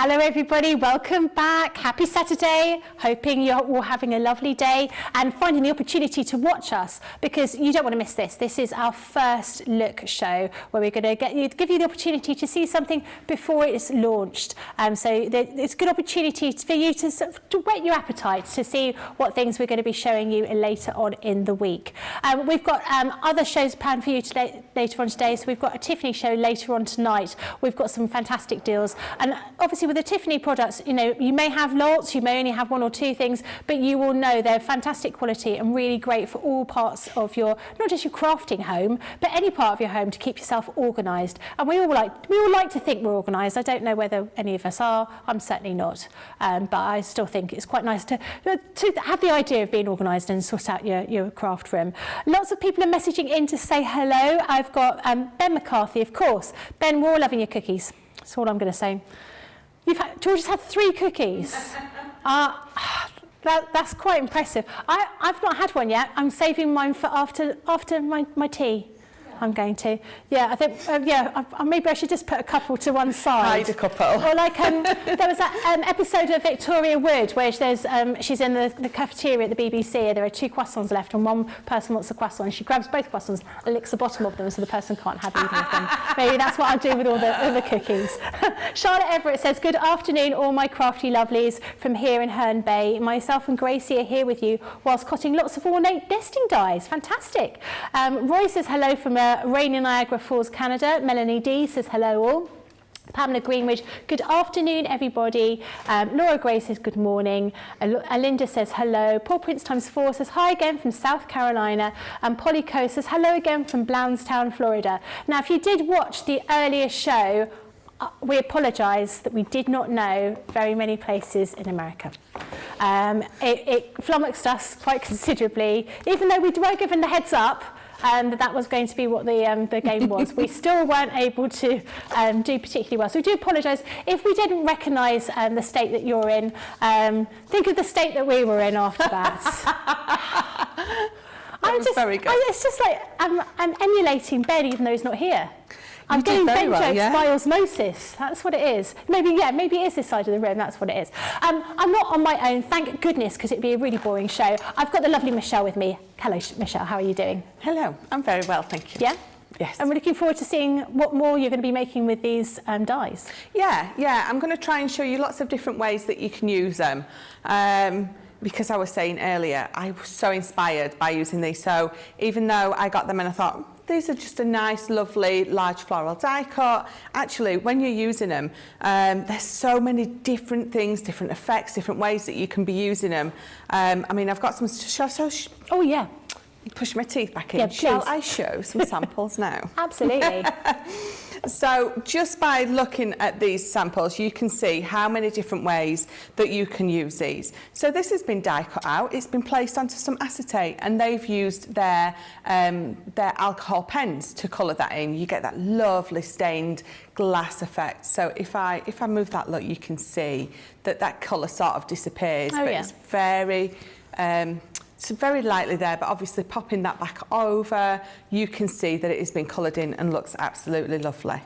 Hello everybody, welcome back. Happy Saturday. Hoping you're all having a lovely day and finding the opportunity to watch us, because you don't want to miss this. This is our first look show where we're going to give you the opportunity to see something before it's launched. So it's a good opportunity for you to whet your appetite to see what things we're going to be showing you later on in the week. We've got other shows planned for you later on today. So we've got a Tiffany show later on tonight. We've got some fantastic deals, and obviously with the Tiffany products, you know, you may have lots, you may only have one or two things, but you will know they're fantastic quality and really great for all parts of your, not just your crafting home, but any part of your home to keep yourself organised. And we all like to think we're organised. I don't know whether any of us are. I'm certainly not, but I still think it's quite nice to have the idea of being organised and sort out your craft room. Lots of people are messaging in to say hello. I've got Ben McCarthy, of course. Ben, we're all loving your cookies. That's all I'm going to say. George has had 3 cookies. That's quite impressive. I've not had one yet. I'm saving mine for after my tea. I'm going to. Yeah, I think, maybe I should just put a couple to one side. Hide a couple. Or like, there was that episode of Victoria Wood where she's in the cafeteria at the BBC, and there are 2 croissants left, and one person wants a croissant, and she grabs both croissants and licks the bottom of them so the person can't have either of them. Maybe that's what I'll do with all the cookies. Charlotte Everett says, good afternoon, all my crafty lovelies from here in Herne Bay. Myself and Gracie are here with you whilst cutting lots of ornate nesting dies. Fantastic. Roy says hello from rainy Niagara Falls, Canada. Melanie D says hello all. Pamela Greenwich, good afternoon everybody. Laura Gray says good morning. Alinda says hello. Paul Prince ×4 says hi again from South Carolina. And Polly Coe says hello again from Blountstown, Florida. Now, if you did watch the earlier show, we apologise that we did not know very many places in America. It flummoxed us quite considerably, even though we weren't given the heads up that was going to be what the game was. We still weren't able to do particularly well. So we do apologise. If we didn't recognise the state that you're in, think of the state that we were in after that. Very good. It's just like I'm emulating Ben even though he's not here. I'm getting Ben jokes by osmosis. That's what it is. Maybe it is this side of the room. That's what it is. I'm not on my own, thank goodness, because it'd be a really boring show. I've got the lovely Michelle with me. Hello, Michelle. How are you doing? Hello. I'm very well, thank you. Yeah? Yes. And we're looking forward to seeing what more you're going to be making with these dies. Yeah. I'm going to try and show you lots of different ways that you can use them. Because I was saying earlier, I was so inspired by using these. So even though I got them and I thought, these are just a nice, lovely, large floral die cut. Actually, when you're using them, there's so many different things, different effects, different ways that you can be using them. I mean, I've got some to show. Oh, yeah. Push my teeth back in. Yeah, Shall I show some samples now? Absolutely. So just by looking at these samples, you can see how many different ways that you can use these. So this has been die cut out. It's been placed onto some acetate, and they've used their alcohol pens to colour that in. You get that lovely stained glass effect. So if I move that, look, you can see that colour sort of disappears. Oh, but yeah. it's very it's very lightly there, but obviously popping that back over, you can see that it has been coloured in and looks absolutely lovely.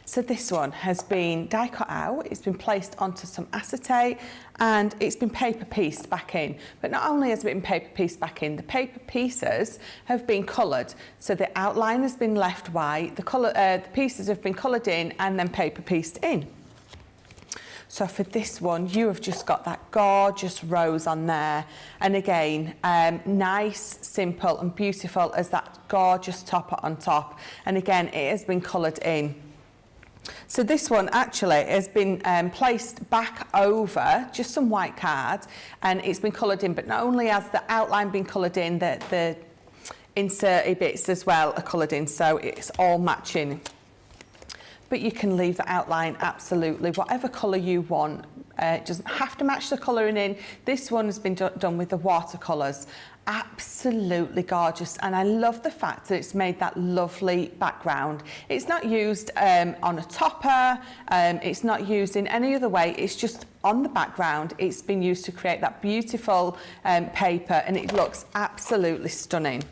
So this one has been die cut out, it's been placed onto some acetate, and it's been paper pieced back in. But not only has it been paper pieced back in, the paper pieces have been coloured. So the outline has been left white, the pieces have been coloured in and then paper pieced in. So for this one, you have just got that gorgeous rose on there. And again, nice, simple and beautiful as that gorgeous topper on top. And again, it has been coloured in. So this one actually has been placed back over just some white card, and it's been coloured in. But not only has the outline been coloured in, the inserty bits as well are coloured in, so it's all matching. But you can leave the outline absolutely whatever colour you want. It doesn't have to match the colouring in. This one has been done with the watercolours. Absolutely gorgeous, and I love the fact that it's made that lovely background. It's not used on a topper, it's not used in any other way, it's just on the background. It's been used to create that beautiful paper, and it looks absolutely stunning.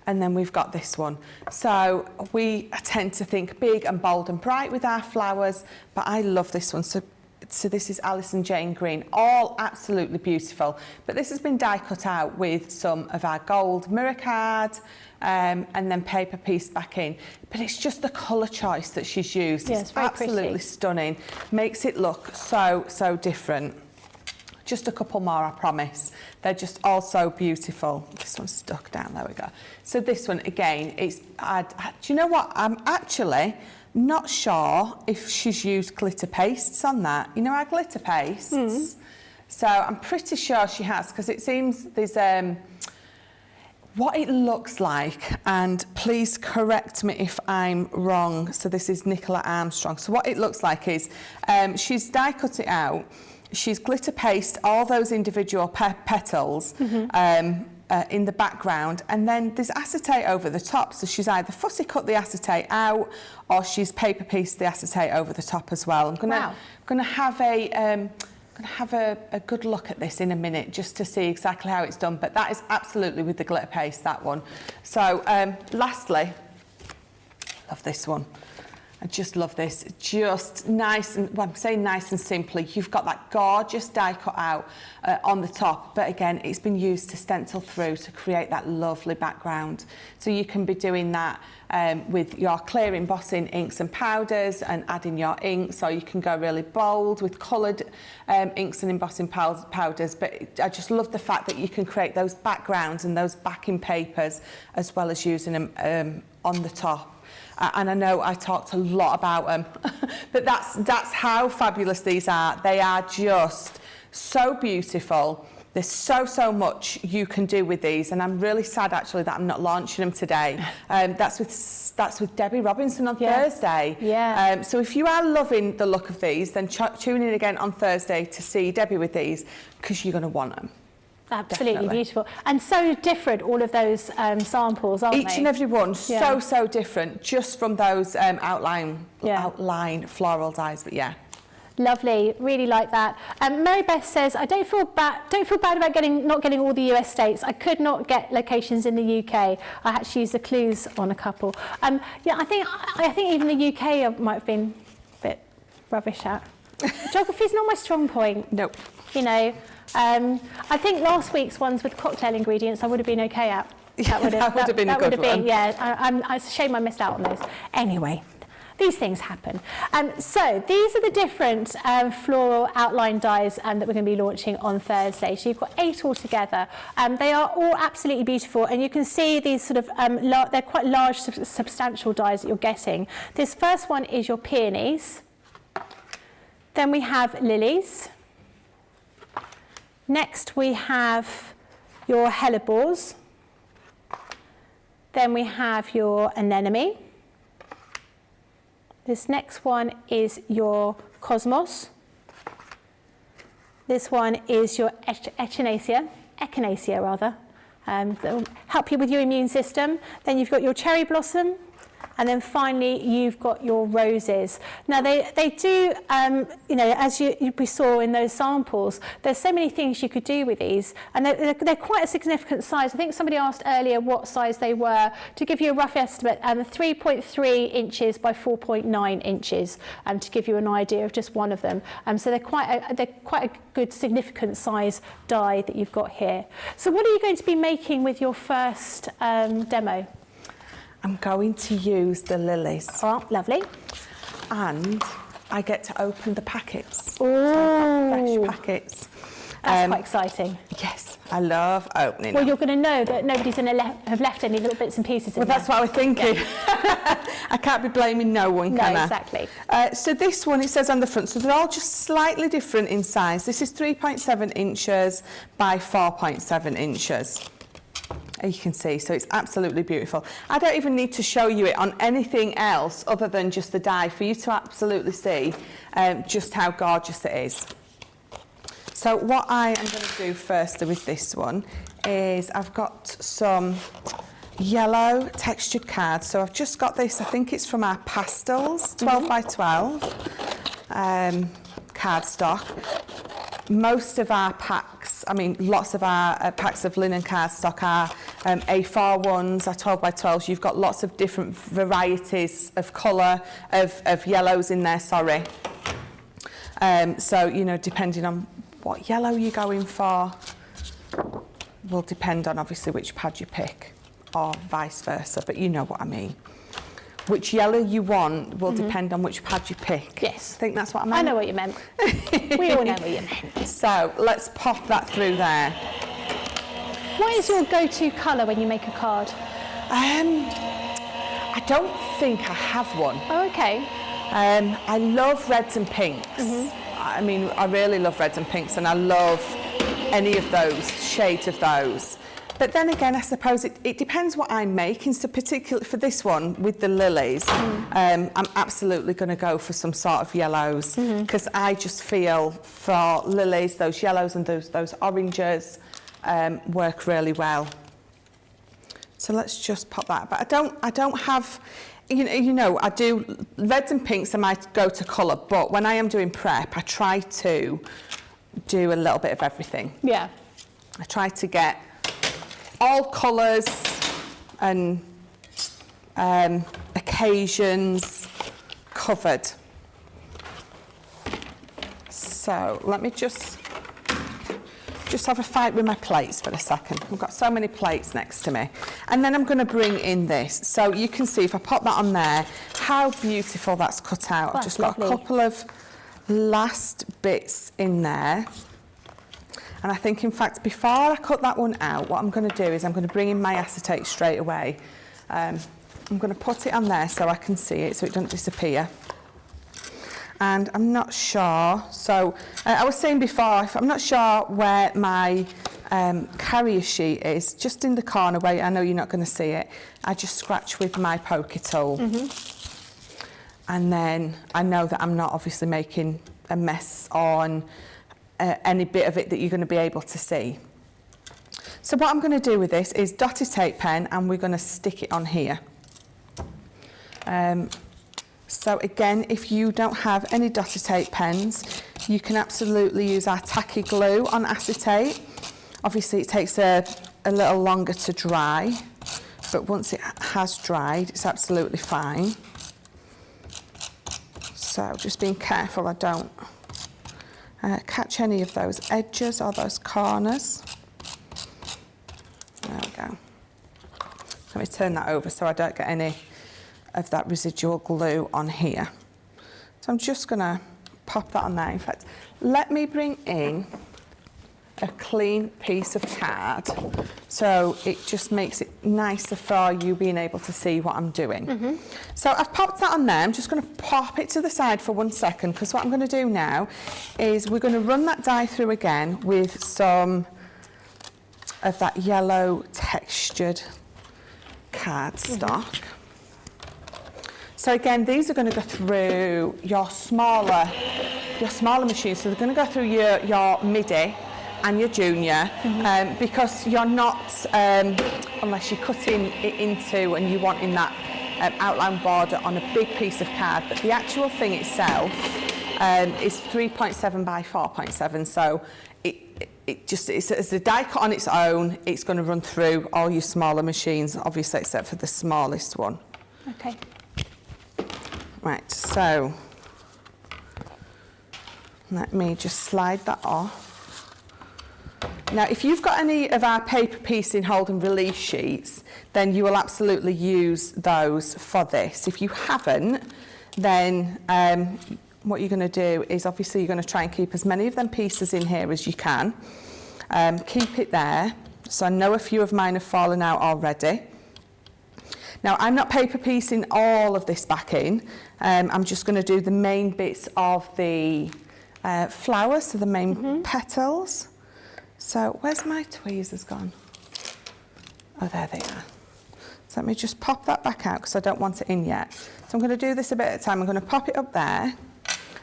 And then we've got this one. So we tend to think big and bold and bright with our flowers, but I love this one. So this is Alison Jane Green, all absolutely beautiful. But this has been die cut out with some of our gold mirror card and then paper pieced back in. But it's just the colour choice that she's used. Yeah, it's absolutely pretty. stunning. Makes it look so, so different. Just a couple more, I promise. They're just all so beautiful. This one's stuck down, there we go. So this one, again, it's, do you know what? I'm actually not sure if she's used glitter pastes on that. You know our glitter pastes? So I'm pretty sure she has, because it seems there's what it looks like, and please correct me if I'm wrong. So this is Nicola Armstrong. So what it looks like is she's die cut it out. She's glitter paste all those individual petals in the background, and then there's acetate over the top. So she's either fussy cut the acetate out, or she's paper pieced the acetate over the top as well. I'm gonna have a good look at this in a minute just to see exactly how it's done. But that is absolutely with the glitter paste, that one. So lastly, love this one. I just love this, just nice, and well, I'm saying nice and simply, you've got that gorgeous die cut out on the top, but again, it's been used to stencil through to create that lovely background. So you can be doing that with your clear embossing inks and powders and adding your inks, or you can go really bold with coloured inks and embossing powders. But I just love the fact that you can create those backgrounds and those backing papers as well as using them on the top. And I know I talked a lot about them, but that's how fabulous these are. They are just so beautiful. There's so much you can do with these, and I'm really sad actually that I'm not launching them today. That's with Debbie Robinson on Thursday. Yeah. So if you are loving the look of these, then tune in again on Thursday to see Debbie with these, because you're going to want them. Absolutely Definitely. beautiful, and so different, all of those samples, aren't they? Each and every one so different, just from those outline floral dies. But yeah, lovely, really like that. Mary Beth says, I don't feel bad about not getting all the US states. I could not get locations in the UK. I had to use the clues on a couple. Yeah, I think even the UK I might have been a bit rubbish at. Geography's not my strong point. Nope. You know. I think last week's ones with cocktail ingredients I would have been okay at. That would have been a good one. Yeah, it's a shame I missed out on those. Anyway, these things happen. So these are the different floral outline dies that we're going to be launching on Thursday. So you've got 8 altogether. They are all absolutely beautiful, and you can see these sort of, they're quite large, substantial dies that you're getting. This first one is your peonies. Then we have lilies. Next we have your hellebores. Then we have your anemone. This next one is your cosmos. This one is your echinacea rather. That will help you with your immune system. Then you've got your cherry blossom. And then finally, you've got your roses. Now, they do, you know, as we saw in those samples, there's so many things you could do with these. And they're quite a significant size. I think somebody asked earlier what size they were. To give you a rough estimate, 3.3 inches by 4.9 inches, to give you an idea of just one of them. So they're quite a good, significant size die that you've got here. So what are you going to be making with your first demo? I'm going to use the lilies. Oh, lovely. And I get to open the packets. Oh, fresh packets. That's quite exciting. Yes, I love opening Well, them. you're going to know that nobody's going to have left any little bits and pieces in Well, that's what I was thinking. Yeah. I can't be blaming no one, can I? No, exactly. So this one, it says on the front, so they're all just slightly different in size. This is 3.7 inches by 4.7 inches. You can see, so it's absolutely beautiful. I don't even need to show you it on anything else other than just the die for you to absolutely see just how gorgeous it is. So what I am going to do first with this one is I've got some yellow textured cards. So I've just got this, I think it's from our pastels, 12 by 12 cardstock. Most of our packs, I mean, lots of our packs of linen cardstock are A4 ones are 12 by 12s. You've got lots of different varieties of colour, of yellows in there, sorry. So, you know, depending on what yellow you're going for, will depend on obviously which pad you pick, or vice versa, but you know what I mean. Which yellow you want will depend on which pad you pick. Yes. I think that's what I meant. I know what you meant. We all know what you meant. So let's pop that through there. What is your go-to colour when you make a card? I don't think I have one. Oh, okay. I love reds and pinks. I mean, I really love reds and pinks, and I love any of those shades of those. But then again, I suppose it depends what I'm making. So particularly for this one with the lilies, I'm absolutely going to go for some sort of yellows, because I just feel for lilies, those yellows and those oranges work really well. So let's just pop that. But I don't have, you know, I do reds and pinks are my go-to colour. But when I am doing prep, I try to do a little bit of everything. Yeah. I try to get all colours and occasions covered. So let me just have a fight with my plates for a second. I've got so many plates next to me. And then I'm going to bring in this. So you can see if I pop that on there, how beautiful that's cut out. I've just got a couple of last bits in there. And I think, in fact, before I cut that one out, what I'm going to do is I'm going to bring in my acetate straight away. I'm going to put it on there so I can see it, so it doesn't disappear. And I'm not sure, so I was saying before, if I'm not sure where my carrier sheet is, just in the corner where I know you're not going to see it, I just scratch with my poker tool. And then I know that I'm not obviously making a mess on any bit of it that you're going to be able to see. So what I'm going to do with this is dotted tape pen, and we're going to stick it on here. So again, if you don't have any dotted tape pens, you can absolutely use our tacky glue on acetate. Obviously it takes a little longer to dry, but once it has dried, it's absolutely fine. So just being careful I don't catch any of those edges or those corners. There we go. Let me turn that over so I don't get any of that residual glue on here. So I'm just going to pop that on there. In fact, let me bring in a clean piece of card so it just makes it nicer for you being able to see what I'm doing. So I've popped that on there. I'm just going to pop it to the side for 1 second, because what I'm going to do now is we're going to run that die through again with some of that yellow textured cardstock. So again, these are going to go through your smaller machine. So they're going to go through your MIDI and your junior, because you're not, unless you're cutting it into and you want in that outline border on a big piece of card, but the actual thing itself is 3.7 by 4.7. So it's as a die cut on its own, it's going to run through all your smaller machines, obviously except for the smallest one. Okay. Right, so let me just slide that off. Now, if you've got any of our paper piecing hold and release sheets, then you will absolutely use those for this. If you haven't, then what you're going to do is obviously you're going to try and keep as many of them pieces in here as you can. Keep it there. So I know a few of mine have fallen out already. Now, I'm not paper piecing all of this back in. I'm just going to do the main bits of the flowers, so the main petals. So where's my tweezers gone? Oh, there they are. So let me just pop that back out because I don't want it in yet. So I'm going to do this a bit at a time. I'm going to pop it up there.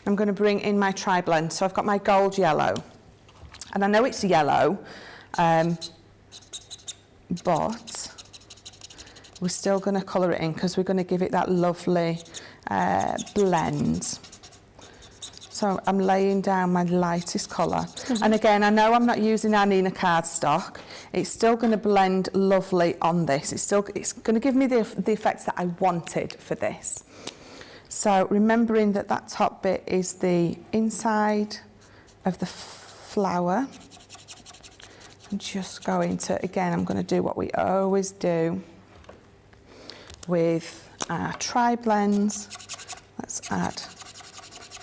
I'm going to bring in my tri-blend. So I've got my gold yellow. And I know it's yellow, but we're still going to colour it in because we're going to give it that lovely blend. So I'm laying down my lightest colour. And again, I know I'm not using our Nina cardstock. It's still going to blend lovely on this. It's going to give me the effects that I wanted for this. So remembering that that top bit is the inside of the flower. I'm just going to, again, I'm going to do what we always do with our tri-blends. Let's add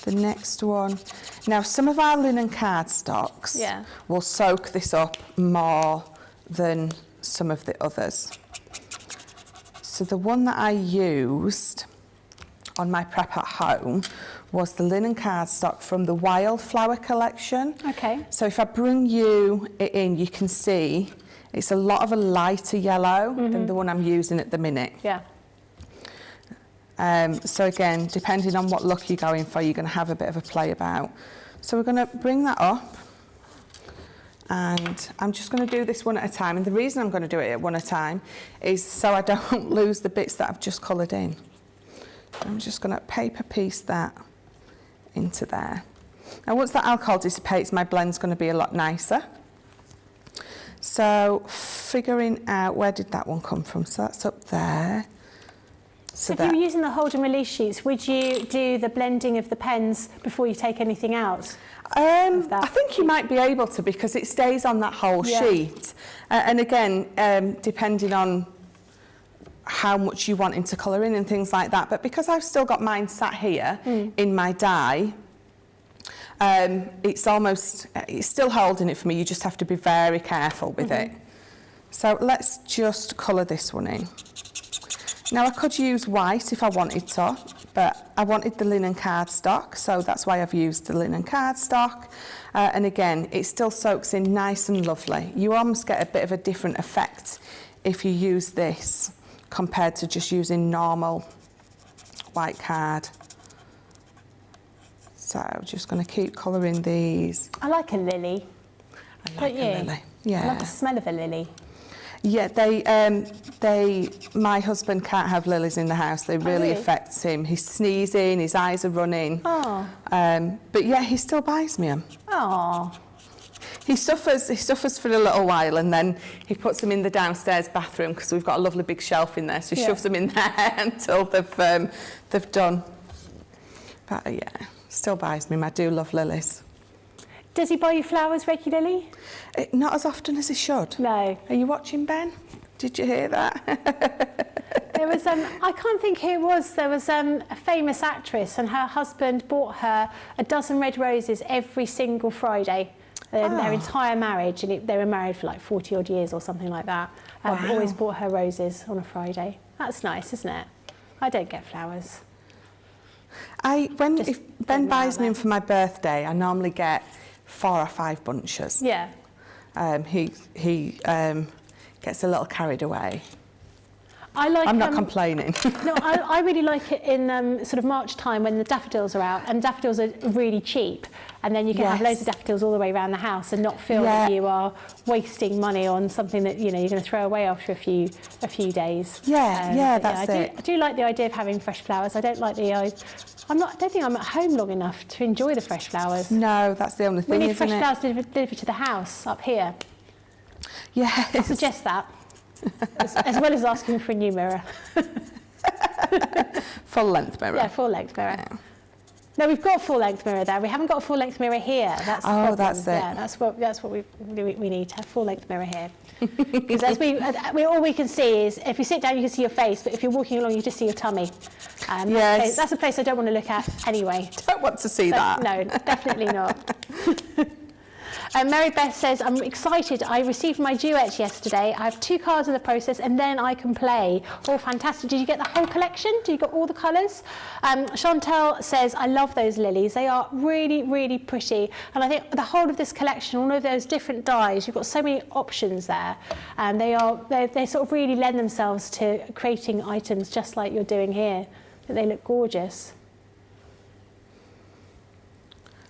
the next one. Now, some of our linen cardstocks will soak this up more than some of the others. So the one that I used on my prep at home was the linen cardstock from the Wildflower collection. Okay. So if I bring you it in, you can see it's a lot of a lighter yellow than the one I'm using at the minute. Yeah. So again, depending on what look you're going for, you're going to have a bit of a play about. So we're going to bring that up, and I'm just going to do this one at a time. And the reason I'm going to do it at one at a time is so I don't lose the bits that I've just coloured in. I'm just going to paper piece that into there. Now once that alcohol dissipates, my blend's going to be a lot nicer. So figuring out, where did that one come from? So that's up there. So if you were using the hold and release sheets, would you do the blending of the pens before you take anything out? I think you might be able to, because it stays on that whole sheet. And again, depending on how much you want into colour in and things like that. But because I've still got mine sat here in my die, it's still holding it for me. You just have to be very careful with it. So let's just colour this one in. Now I could use white if I wanted to, but I wanted the linen cardstock, so that's why I've used the linen cardstock. And again, it still soaks in nice and lovely. You almost get a bit of a different effect if you use this compared to just using normal white card. So just going to keep colouring these. I like a lily. I like a lily. Yeah. I love the smell of a lily. Yeah, my husband can't have lilies in the house. They really affect him. He's sneezing, his eyes are running. Oh. But yeah, he still buys me them. Oh. He suffers for a little while, and then he puts them in the downstairs bathroom because we've got a lovely big shelf in there. So he shoves them in there until they've done. But yeah, still buys me. I do love lilies. Does he buy you flowers regularly? Not as often as he should. No. Are you watching, Ben? Did you hear that? There was, I can't think who it was. There was a famous actress, and her husband bought her a dozen red roses every single Friday. Their entire marriage, and they were married for like 40 odd years or something like that. Always bought her roses on a Friday. That's nice, isn't it? I don't get flowers. If Ben buys me them for my birthday, I normally get 4 or 5 bunches. Yeah. He gets a little carried away. I'm not complaining. No, I really like it in sort of March time when the daffodils are out, and daffodils are really cheap, and then you can have loads of daffodils all the way around the house and not feel that you are wasting money on something that you're going to throw away after a few days. That's it. I do like the idea of having fresh flowers. I don't like the I don't think I'm at home long enough to enjoy the fresh flowers. No, that's the only thing, we need isn't fresh it? flowers delivered to the house up here. Yes. I suggest that. as well as asking for a new mirror. Full length mirror. Yeah, full length mirror. Yeah. No, we've got a full length mirror there. We haven't got a full length mirror here. That's the problem. That's it. Yeah, that's what we need to have, full length mirror here. Because as all we can see is, if you sit down, you can see your face, but if you're walking along, you just see your tummy. That's a place I don't want to look at anyway. Don't want to see that. No, definitely not. Mary Beth says, I'm excited. I received my duet yesterday. I have 2 cards in the process, and then I can play. Oh, fantastic. Did you get the whole collection? Did you get all the colours? Chantel says, I love those lilies. They are really, really pretty. And I think the whole of this collection, all of those different dyes, you've got so many options there. And they sort of really lend themselves to creating items just like you're doing here. They look gorgeous.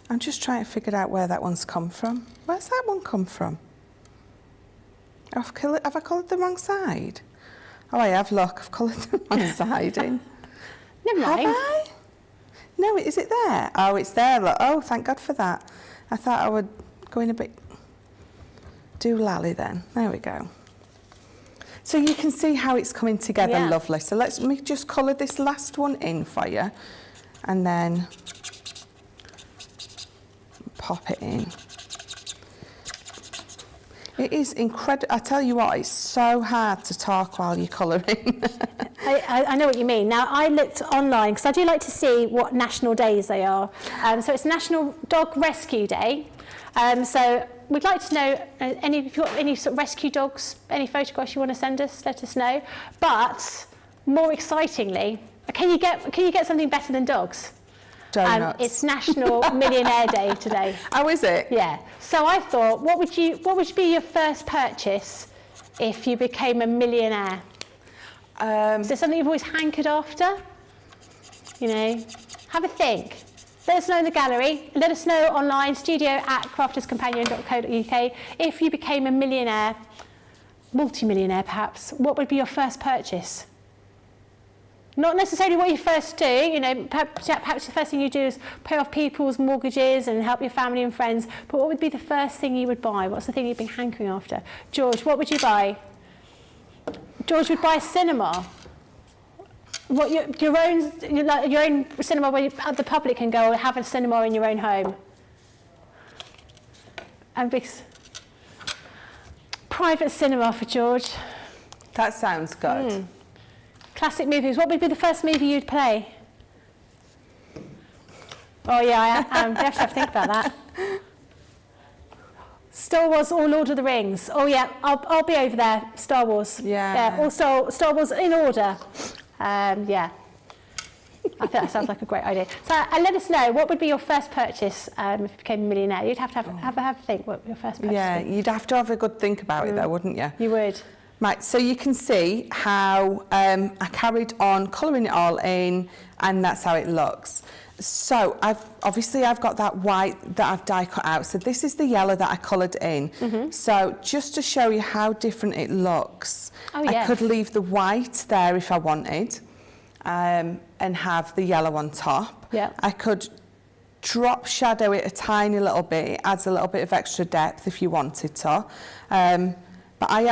I'm just trying to figure out where that one's come from. Where's that one come from? Have I coloured the wrong side? Oh, I have, look. I've coloured the wrong side in. Never mind. Have I? No, is it there? Oh, it's there. Look. Oh, thank God for that. I thought I would go in a bit doolally then. There we go. So you can see how it's coming together lovely. So let me just colour this last one in for you and then pop it in. It is incredible. I tell you what, it's so hard to talk while you're colouring. I know what you mean. Now, I looked online because I do like to see what national days they are. So it's National Dog Rescue Day. So we'd like to know if you've got any sort of rescue dogs, any photographs you want to send us, let us know. But more excitingly, can you get something better than dogs? Donuts. It's National Millionaire Day today. Oh, is it? Yeah. So I thought, what would be your first purchase if you became a millionaire? Is there something you've always hankered after? You know, have a think. Let us know in the gallery. Let us know online, studio@crafterscompanion.co.uk. If you became a millionaire, multi-millionaire perhaps, what would be your first purchase? Not necessarily what you first do, you know, perhaps the first thing you do is pay off people's mortgages and help your family and friends, but what would be the first thing you would buy? What's the thing you've been hankering after? George, what would you buy? George would buy a cinema. What, your own cinema where the public can go or have a cinema in your own home. And private cinema for George. That sounds good. Classic movies. What would be the first movie you'd play? Oh yeah, I am. You have to think about that. Star Wars or Lord of the Rings. Oh yeah, I'll be over there. Star Wars. Yeah. Also Star Wars in order. Yeah. I think that sounds like a great idea. So let us know, what would be your first purchase if you became a millionaire? You'd have to have a think what your first purchase Yeah, would be. you'd have to have a good think about it though, wouldn't you? You would. Right, so you can see how I carried on colouring it all in, and that's how it looks. So I've got that white that I've die cut out. So this is the yellow that I coloured in. So just to show you how different it looks, I could leave the white there if I wanted, and have the yellow on top. Yeah. I could drop shadow it a tiny little bit. It adds a little bit of extra depth if you wanted to. But so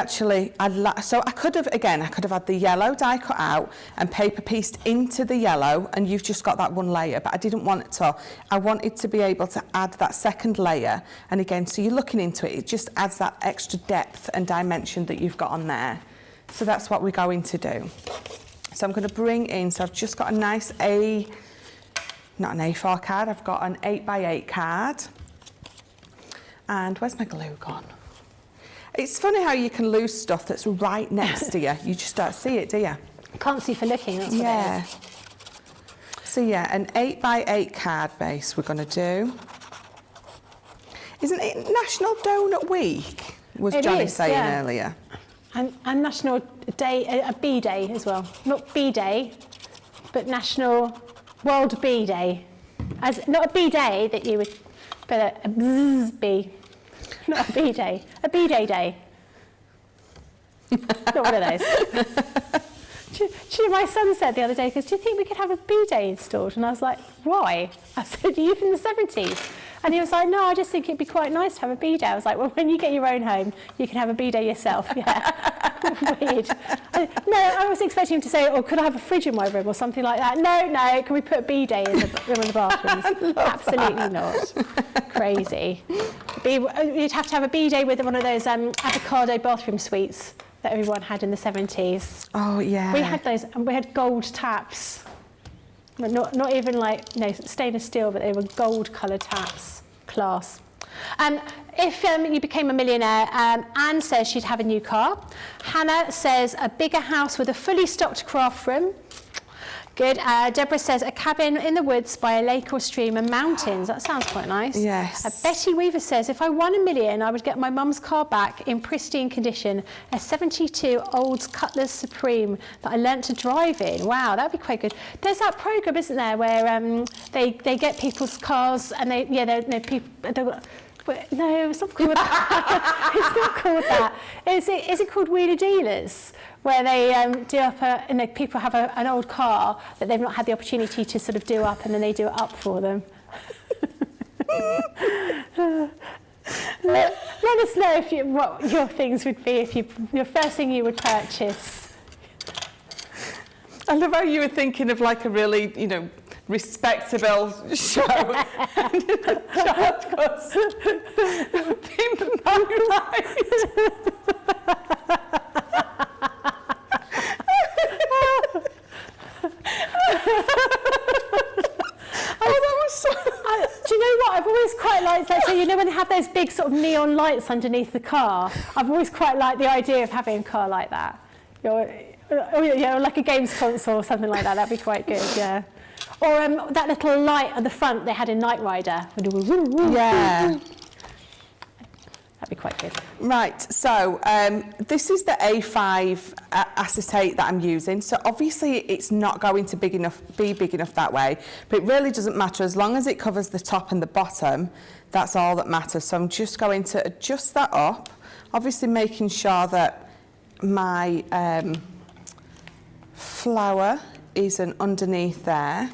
I could have had the yellow die cut out and paper pieced into the yellow, and you've just got that one layer, but I didn't want it to. I wanted to be able to add that second layer, and again, so you're looking into it, it just adds that extra depth and dimension that you've got on there. So that's what we're going to do. So I'm going to bring in, so I've just got a nice not an A4 card, I've got an 8x8 card. And where's my glue gone? It's funny how you can lose stuff that's right next to you. You just don't see it, do you? Can't see for looking, that's what it is. So yeah, an 8x8 card base we're going to do. Isn't it National Donut Week? Was Johnny saying earlier? And National Day, a bee day as well. Not bee day, but National World Bee Day. Not a bee day that you would, but a bzz bee. Not a bee day. A bee day. Not one of those. Do you know, my son said the other day, because do you think we could have a bee day installed? And I was like, why? I said, are you from the 70s? And he was like, no, I just think it'd be quite nice to have a bee day. I was like, well, when you get your own home, you can have a bee day yourself. Yeah. Weird. No, I was expecting him to say, oh, could I have a fridge in my room or something like that? No, can we put a bee day in the bathrooms? Absolutely not. Crazy. You'd have to have a bee day with one of those avocado bathroom suites that everyone had in the 70s. Oh, yeah. We had those, and we had gold taps. Not even like stainless steel, but they were gold-coloured taps. Class. If you became a millionaire, Anne says she'd have a new car. Hannah says a bigger house with a fully stocked craft room. Good. Deborah says a cabin in the woods by a lake or stream and mountains. That sounds quite nice. Yes. Betty Weaver says if I won $1 million, I would get my mum's car back in pristine condition, a 72 Olds Cutlass Supreme that I learnt to drive in. Wow, that'd be quite good. There's that programme, isn't there, where they get people's cars and But no, it's not called that. It's not called that. Is it called wheeler dealers, where they do up people have an old car that they've not had the opportunity to sort of do up, and then they do it up for them. Let us know what your things would be if your first thing you would purchase. I love how you were thinking of like a really, respectable show. And a child goes, "Pimp my ride." Do you know what? I've always quite liked that. So when they have those big sort of neon lights underneath the car, I've always quite liked the idea of having a car like that. Like a games console or something like that. That'd be quite good, yeah. Or that little light at the front they had in Knight Rider. Yeah. That'd be quite good. Right, so this is the A5 acetate that I'm using. So obviously it's not going to be big enough that way, but it really doesn't matter as long as it covers the top and the bottom. That's all that matters. So I'm just going to adjust that up, obviously making sure that my flower isn't underneath there.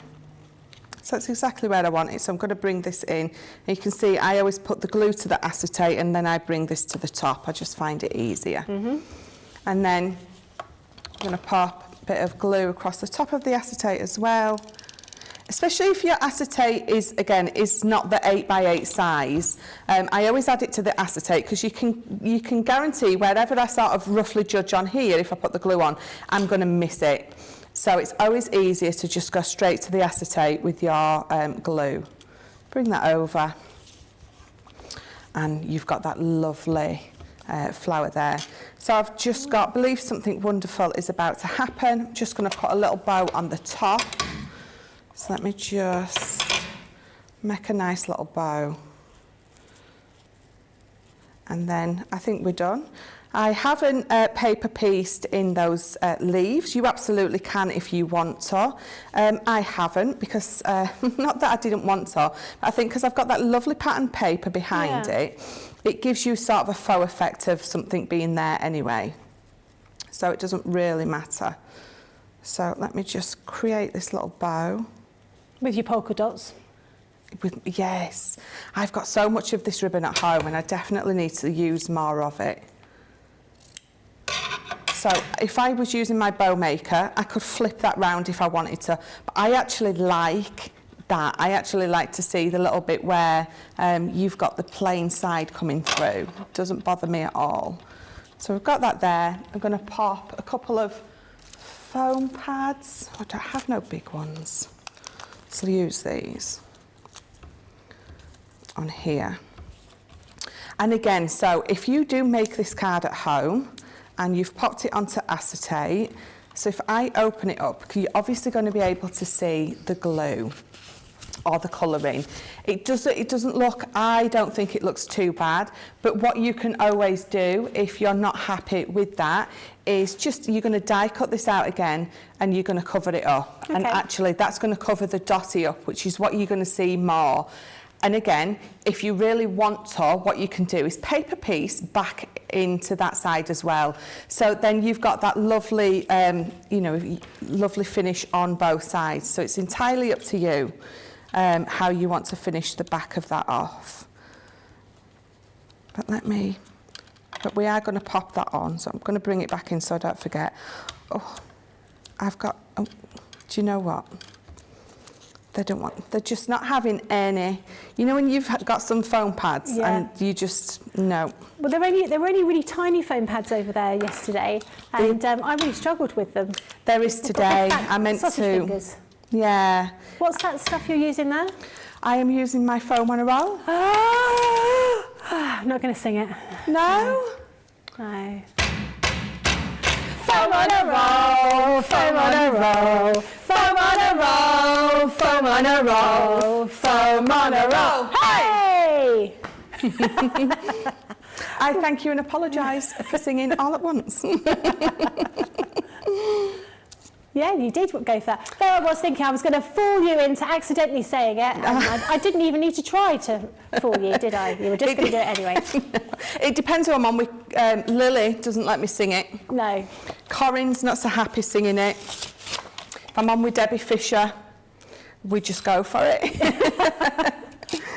So that's exactly where I want it. So I'm going to bring this in. And you can see I always put the glue to the acetate and then I bring this to the top. I just find it easier. And then I'm going to pop a bit of glue across the top of the acetate as well. Especially if your acetate is not the 8x8 size. I always add it to the acetate because you can guarantee wherever I sort of roughly judge on here, if I put the glue on, I'm going to miss it. So it's always easier to just go straight to the acetate with your glue. Bring that over and you've got that lovely flower there. So I've just got, believe something wonderful is about to happen. I'm just going to put a little bow on the top. So let me just make a nice little bow. And then I think we're done. I haven't paper pieced in those leaves. You absolutely can if you want to. I haven't because, not that I didn't want to, but I think because I've got that lovely pattern paper behind it, it gives you sort of a faux effect of something being there anyway. So it doesn't really matter. So let me just create this little bow. With your polka dots? Yes. I've got so much of this ribbon at home and I definitely need to use more of it. So if I was using my bow maker, I could flip that round if I wanted to. But I actually like that. I actually like to see the little bit where you've got the plain side coming through. It doesn't bother me at all. So we've got that there. I'm going to pop a couple of foam pads. I don't have no big ones. So I'll use these on here. And again, so if you do make this card at home, and you've popped it onto acetate. So if I open it up, you're obviously going to be able to see the glue or the colouring. It doesn't look, I don't think it looks too bad, but what you can always do if you're not happy with that is just, you're going to die cut this out again and you're going to cover it up. Okay. And actually that's going to cover the dotty up, which is what you're going to see more. And again, if you really want to, what you can do is paper piece back into that side as well. So then you've got that lovely, lovely finish on both sides. So it's entirely up to you how you want to finish the back of that off. But we are going to pop that on. So I'm going to bring it back in so I don't forget. Oh, do you know what? They're just not having any. You know when you've got some foam pads and you just, no. Well, there were only really tiny foam pads over there yesterday and I really struggled with them. There is today. I meant to. Fingers. Yeah. What's that stuff you're using there? I am using my foam on a roll. I'm not going to sing it. No? No. Foam on a roll, foam on a roll, foam on a roll, foam on a roll, foam on a roll. Hey! I thank you and apologise for singing all at once. Yeah, you did go for that. There I was thinking I was going to fool you into accidentally saying it, and I didn't even need to try to fool you, did I? You were just going to do it anyway. It depends who I'm on with. Lily doesn't let me sing it. No. Corrine's not so happy singing it. If I'm on with Debbie Fisher, we just go for it.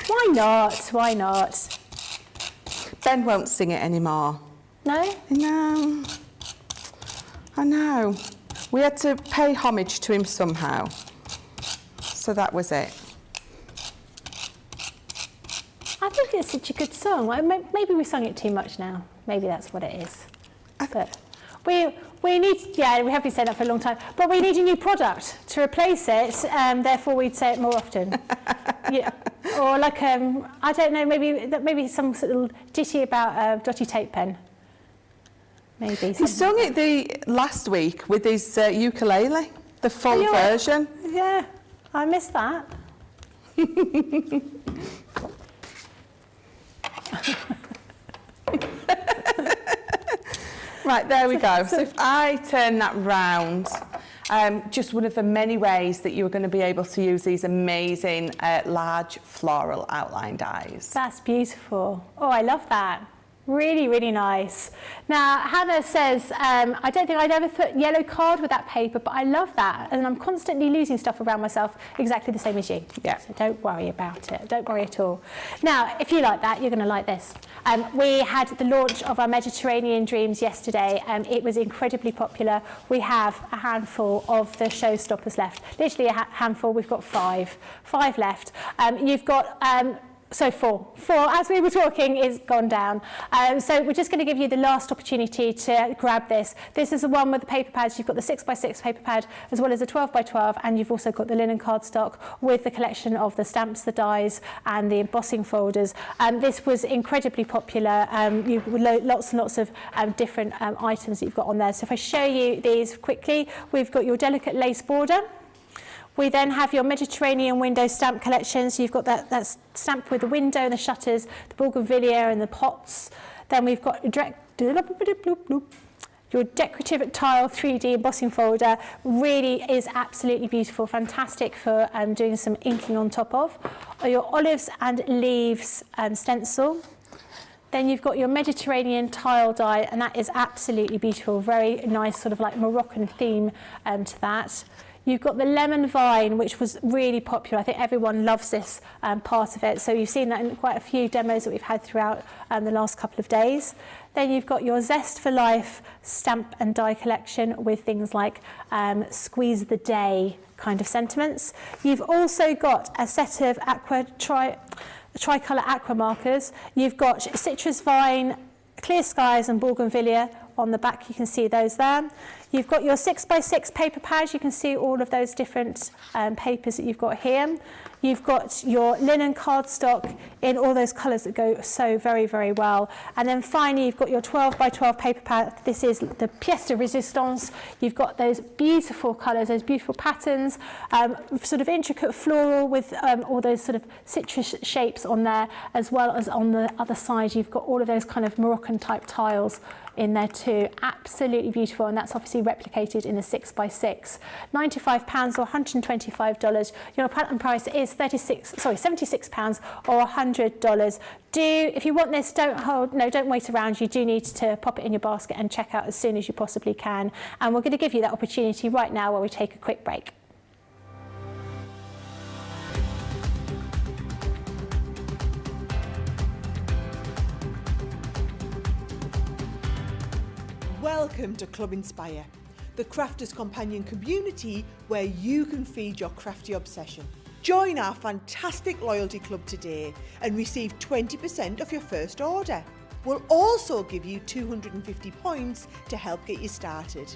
Why not? Why not? Ben won't sing it anymore. No? No. I know. We had to pay homage to him somehow. So that was it. I think it's such a good song. Maybe we sung it too much now. Maybe that's what it is. But we need, yeah, we have been saying that for a long time, but we need a new product to replace it, therefore we'd say it more often. Yeah. Or like, I don't know, maybe some sort of ditty about a dotty tape pen. Maybe. He sung it last week with his ukulele, the full version. Yeah, I missed that. Right, there we go. So if I turn that round, just one of the many ways that you're going to be able to use these amazing large floral outline dies. That's beautiful. Oh, I love that. Really, really nice. Now, Hannah says, I don't think I'd ever put yellow card with that paper, but I love that. And I'm constantly losing stuff around myself exactly the same as you. Yeah. So don't worry about it. Don't worry at all. Now, if you like that, you're going to like this. We had the launch of our Mediterranean Dreams yesterday. It was incredibly popular. We have a handful of the showstoppers left. Literally a handful. We've got five left. You've got... So four, as we were talking, is gone down. So we're just going to give you the last opportunity to grab this. This is the one with the paper pads. You've got the 6x6 paper pad, as well as the 12x12, and you've also got the linen cardstock with the collection of the stamps, the dies, and the embossing folders. This was incredibly popular. Lots and lots of different items that you've got on there. So if I show you these quickly, we've got your delicate lace border. We then have your Mediterranean window stamp collection. So you've got that stamp with the window and the shutters, the bougainvillea and the pots. Then we've got your decorative tile 3D embossing folder. Really is absolutely beautiful, fantastic for doing some inking on top of. Or your olives and leaves stencil. Then you've got your Mediterranean tile die, and that is absolutely beautiful. Very nice sort of like Moroccan theme to that. You've got the lemon vine, which was really popular. I think everyone loves this part of it. So you've seen that in quite a few demos that we've had throughout the last couple of days. Then you've got your Zest for Life stamp and die collection with things like squeeze the day kind of sentiments. You've also got a set of tricolour aqua markers. You've got citrus vine, clear skies and bougainvillea. On the back, you can see those there. You've got your 6x6 paper pads. You can see all of those different papers that you've got here. You've got your linen cardstock in all those colours that go so very, very well. And then finally, you've got your 12x12 paper pad. This is the pièce de résistance. You've got those beautiful colours, those beautiful patterns, sort of intricate floral with all those sort of citrus shapes on there, as well as on the other side, you've got all of those kind of Moroccan type tiles in there too. Absolutely beautiful, and that's obviously replicated in a 6x6. £95 or $125. Your pattern price is £76 or $100. If you want this, don't wait around. You do need to pop it in your basket and check out as soon as you possibly can. And we're going to give you that opportunity right now while we take a quick break. Welcome to Club Inspire, the crafters' companion community where you can feed your crafty obsession. Join our fantastic loyalty club today and receive 20% off your first order. We'll also give you 250 points to help get you started.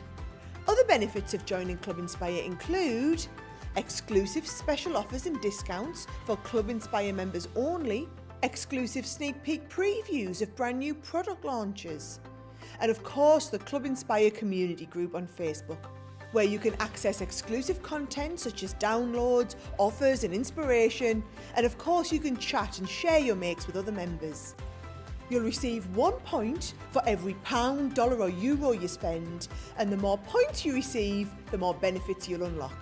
Other benefits of joining Club Inspire include exclusive special offers and discounts for Club Inspire members only, exclusive sneak peek previews of brand new product launches, and of course the Club Inspire community group on Facebook, where you can access exclusive content such as downloads, offers and inspiration, and of course you can chat and share your makes with other members. You'll receive 1 point for every pound, dollar or euro you spend, and the more points you receive, the more benefits you'll unlock.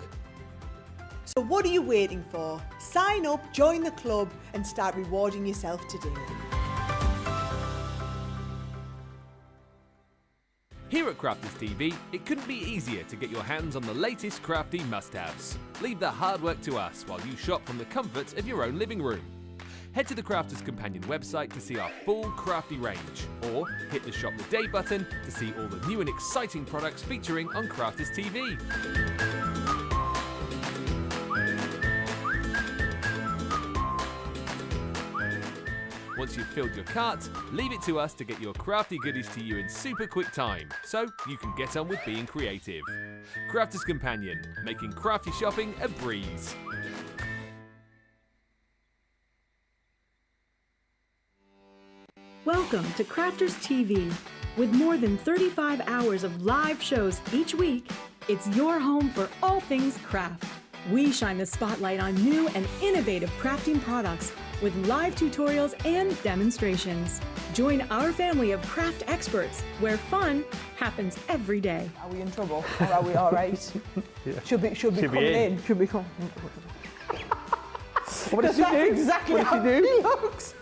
So what are you waiting for? Sign up, join the club and start rewarding yourself today. Here at Crafters TV, it couldn't be easier to get your hands on the latest crafty must-haves. Leave the hard work to us while you shop from the comfort of your own living room. Head to the Crafters Companion website to see our full crafty range, or hit the Shop the Day button to see all the new and exciting products featuring on Crafters TV. Once you've filled your cart, leave it to us to get your crafty goodies to you in super quick time, so you can get on with being creative. Crafters Companion, making crafty shopping a breeze. Welcome to Crafters TV. With more than 35 hours of live shows each week, it's your home for all things craft. We shine the spotlight on new and innovative crafting products with live tutorials and demonstrations. Join our family of craft experts where fun happens every day. Are we in trouble or are we all right? Yeah. Should be coming in. Should be coming. What does she do? Exactly What how does she do? he looks.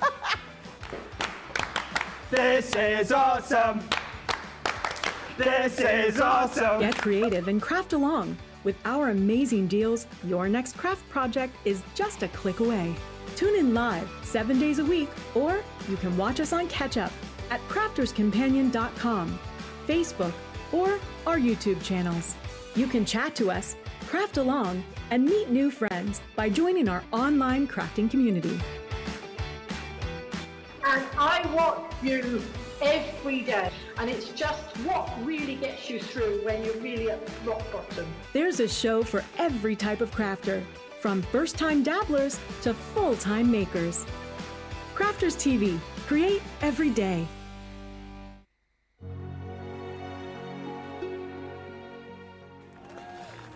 This is awesome! This is awesome! Get creative and craft along. With our amazing deals, your next craft project is just a click away. Tune in live 7 days a week, or you can watch us on Catch Up at crafterscompanion.com, Facebook, or our YouTube channels. You can chat to us, craft along, and meet new friends by joining our online crafting community. And I watch you every day, and it's just what really gets you through when you're really at rock bottom. There's a show for every type of crafter, from first-time dabblers to full-time makers. Crafters TV, create every day.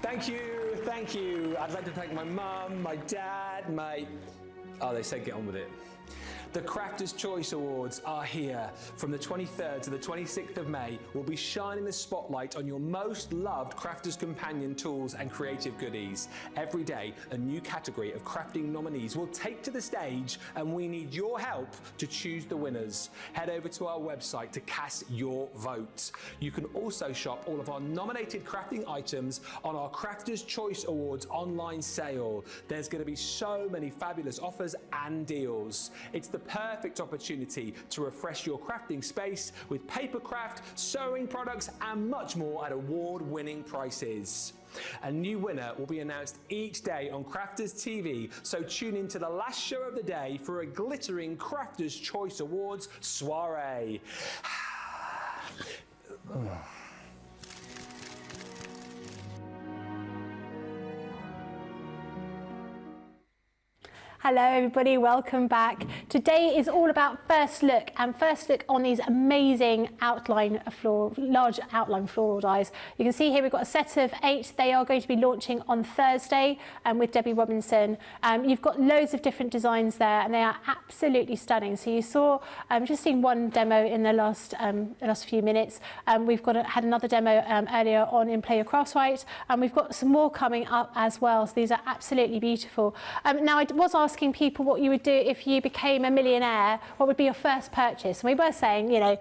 Thank you, thank you. I'd like to thank my mum, my dad, oh, they said get on with it. The Crafters' Choice Awards are here. From the 23rd to the 26th of May, we'll be shining the spotlight on your most loved Crafters Companion tools and creative goodies. Every day, a new category of crafting nominees will take to the stage, and we need your help to choose the winners. Head over to our website to cast your vote. You can also shop all of our nominated crafting items on our Crafters' Choice Awards online sale. There's going to be so many fabulous offers and deals. It's the perfect opportunity to refresh your crafting space with papercraft, sewing products, and much more at award-winning prices. A new winner will be announced each day on Crafters TV, so tune in to the last show of the day for a glittering Crafters Choice Awards soiree. Hello everybody, welcome back. Today is all about first look, and first look on these amazing large outline floral dies. You can see here we've got a set of 8. They are going to be launching on Thursday with Debbie Robinson. You've got loads of different designs there, and they are absolutely stunning. So you saw, just seen one demo in the last few minutes. We've had another demo earlier on in Play Your Crafts Right, and we've got some more coming up as well. So these are absolutely beautiful. Now I was asking people what you would do if you became a millionaire. What would be your first purchase? And we were saying, you know,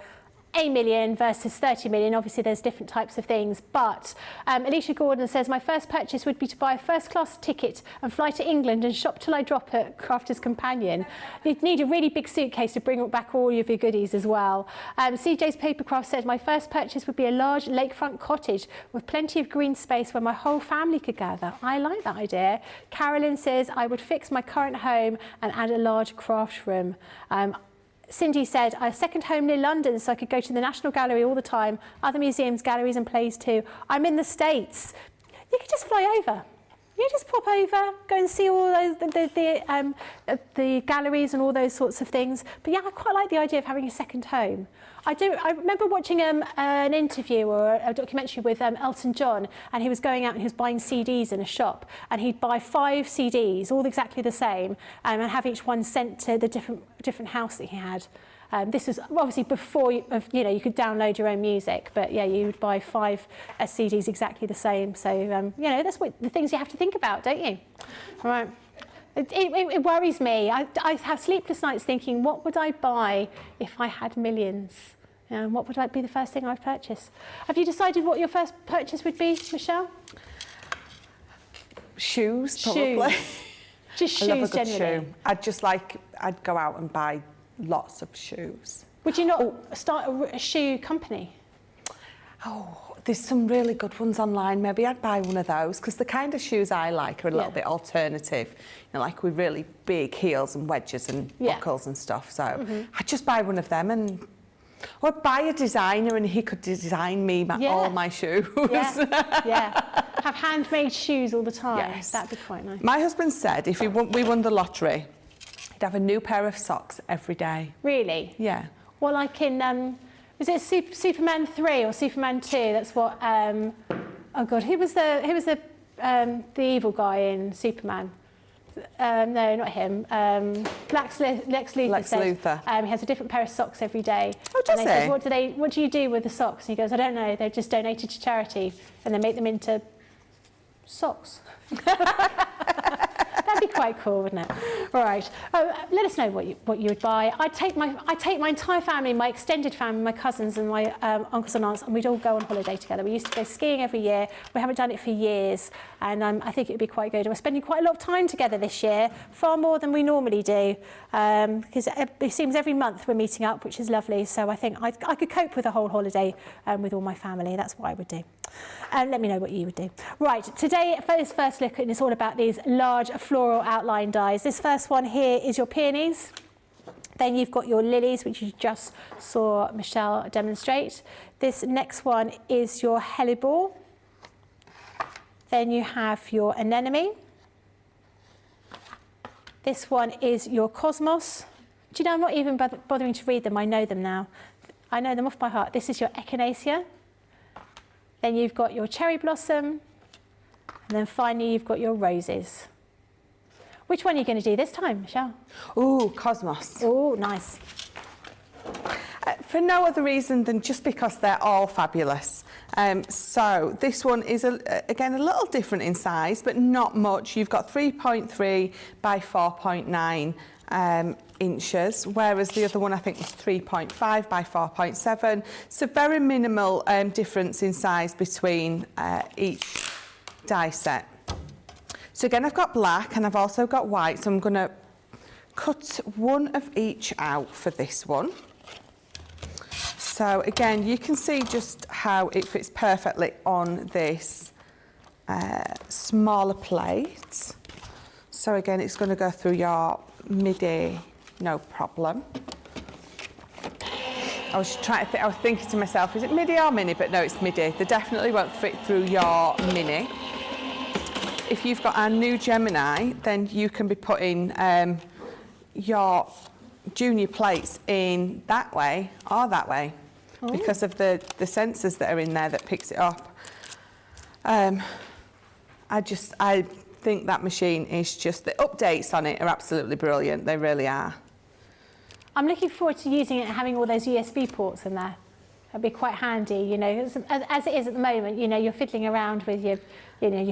1 million versus 30 million. Obviously there's different types of things, but Alicia Gordon says, my first purchase would be to buy a first class ticket and fly to England and shop till I drop at Crafters Companion. You'd need a really big suitcase to bring back all of your goodies as well. CJ's Papercraft says, my first purchase would be a large lakefront cottage with plenty of green space where my whole family could gather. I like that idea. Carolyn says, I would fix my current home and add a large craft room. Cindy said, a second home near London so I could go to the National Gallery all the time, other museums, galleries and plays too. I'm in the States. You could just fly over. You just pop over, go and see all those the galleries and all those sorts of things. But yeah, I quite like the idea of having a second home. I remember watching an interview or a documentary with Elton John, and he was going out and he was buying CDs in a shop, and he'd buy 5 CDs, all exactly the same, and have each one sent to the different house that he had. This was obviously before you could download your own music, but yeah, you would buy 5 CDs exactly the same. So that's what the things you have to think about, don't you? All right. It worries me. I have sleepless nights thinking, what would I buy if I had millions? What would be the first thing I'd purchase? Have you decided what your first purchase would be, Michelle? Shoes, probably. Shoes. Just I love a shoes good generally. shoe. I'd go out and buy lots of shoes. Would you not start a shoe company? Oh, there's some really good ones online. Maybe I'd buy one of those, because the kind of shoes I like are a little bit alternative, like with really big heels and wedges and buckles and stuff. So I'd just buy one of them, or buy a designer and he could design me all my shoes. Yeah. Have handmade shoes all the time. Yes. That'd be quite nice. My husband said if we won the lottery, he'd have a new pair of socks every day. Really? Yeah. Well, like in, was it Superman 3 or Superman 2? That's what, oh God, who was the evil guy in Superman? No, not him. Lex Luthor said, he has a different pair of socks every day. Oh, does and they said, what do you do with the socks? And he goes, I don't know, they're just donated to charity, and they make them into socks. That'd be quite cool, wouldn't it? All right. Let us know what you would buy. I take my entire family, my extended family, my cousins and my uncles and aunts, and we'd all go on holiday together. We used to go skiing every year. We haven't done it for years, and I think it would be quite good. We're spending quite a lot of time together this year, far more than we normally do, because it seems every month we're meeting up, which is lovely. So I think I could cope with a whole holiday with all my family. That's what I would do. Let me know what you would do. Right, today, for this first look, it's all about these large floral outline dies. This first one here is your peonies. Then you've got your lilies, which you just saw Michelle demonstrate. This next one is your hellebore. Then you have your anemone. This one is your cosmos. Do you know, I'm not even bothering to read them. I know them now. I know them off by heart. This is your echinacea. Then you've got your cherry blossom, and then finally you've got your roses. Which one are you going to do this time, Michelle? Ooh, cosmos. Oh, nice. For no other reason than just because they're all fabulous. So this one is, again, a little different in size, but not much. You've got 3.3 by 4.9 inches, whereas the other one I think was 3.5 by 4.7. So very minimal difference in size between each die set. So again, I've got black and I've also got white, so I'm going to cut one of each out for this one. So again, you can see just how it fits perfectly on this smaller plate. So again, it's going to go through your midi, no problem. I was thinking to myself, is it midi or mini? But no, it's midi. They definitely won't fit through your mini. If you've got our new Gemini, then you can be putting your junior plates in that way or that way, because of the sensors that are in there that picks it up. I think that machine is just, the updates on it are absolutely brilliant. They really are. I'm looking forward to using it and having all those USB ports in there. That'd be quite handy, you know, as it is at the moment. You know, you're fiddling around with your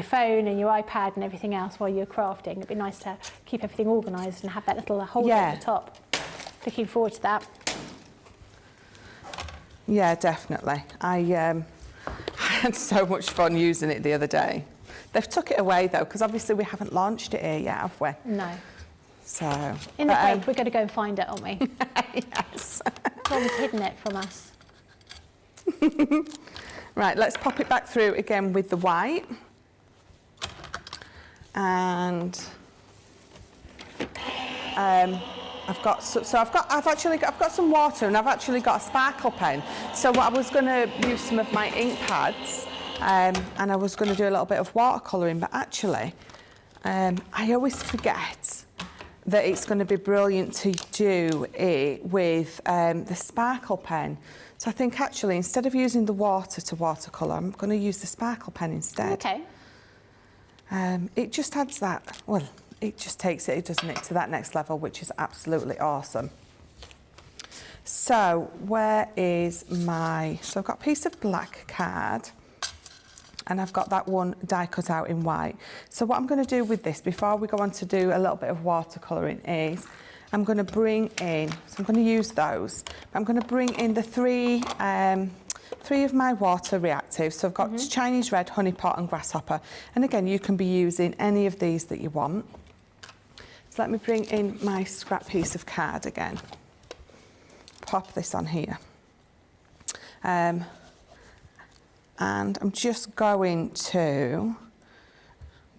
phone and your iPad and everything else while you're crafting. It'd be nice to keep everything organised and have that little holder at the top. Looking forward to that. Yeah, definitely. I had so much fun using it the other day. They've took it away though, because obviously we haven't launched it here yet, have we? No. So. In the break, we're going to go and find it, aren't we? Yes. Tom's hidden it from us. Right, let's pop it back through again with the white. And I've got some water and I've actually got a sparkle pen. So I was going to use some of my ink pads and I was going to do a little bit of watercolouring, but actually I always forget that it's going to be brilliant to do it with the sparkle pen. So I think actually instead of using the water to watercolour, I'm going to use the sparkle pen instead. Okay. It just adds that, well, it just takes it, doesn't it, to that next level, which is absolutely awesome. So where is my, so I've got a piece of black card and I've got that one die cut out in white. So what I'm going to do with this before we go on to do a little bit of watercolouring is I'm going to bring in, so I'm going to use those, I'm going to bring in the three of my water reactives. So I've got Chinese red, honey pot and grasshopper. And again, you can be using any of these that you want. So let me bring in my scrap piece of card again. Pop this on here. And I'm just going to,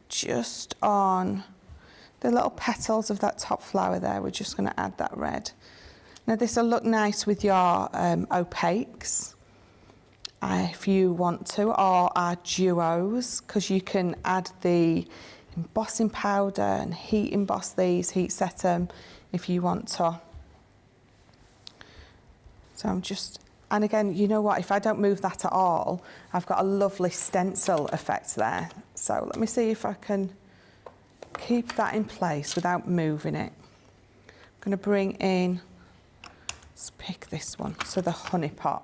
just on the little petals of that top flower there, we're just going to add that red. Now this will look nice with your opaques, if you want to, or our duos, because you can add the embossing powder and heat emboss these, heat set them if you want to. So I'm just, and again, you know what, if I don't move that at all, I've got a lovely stencil effect there. So let me see if I can keep that in place without moving it. I'm going to bring in, let's pick this one, so the honey pot.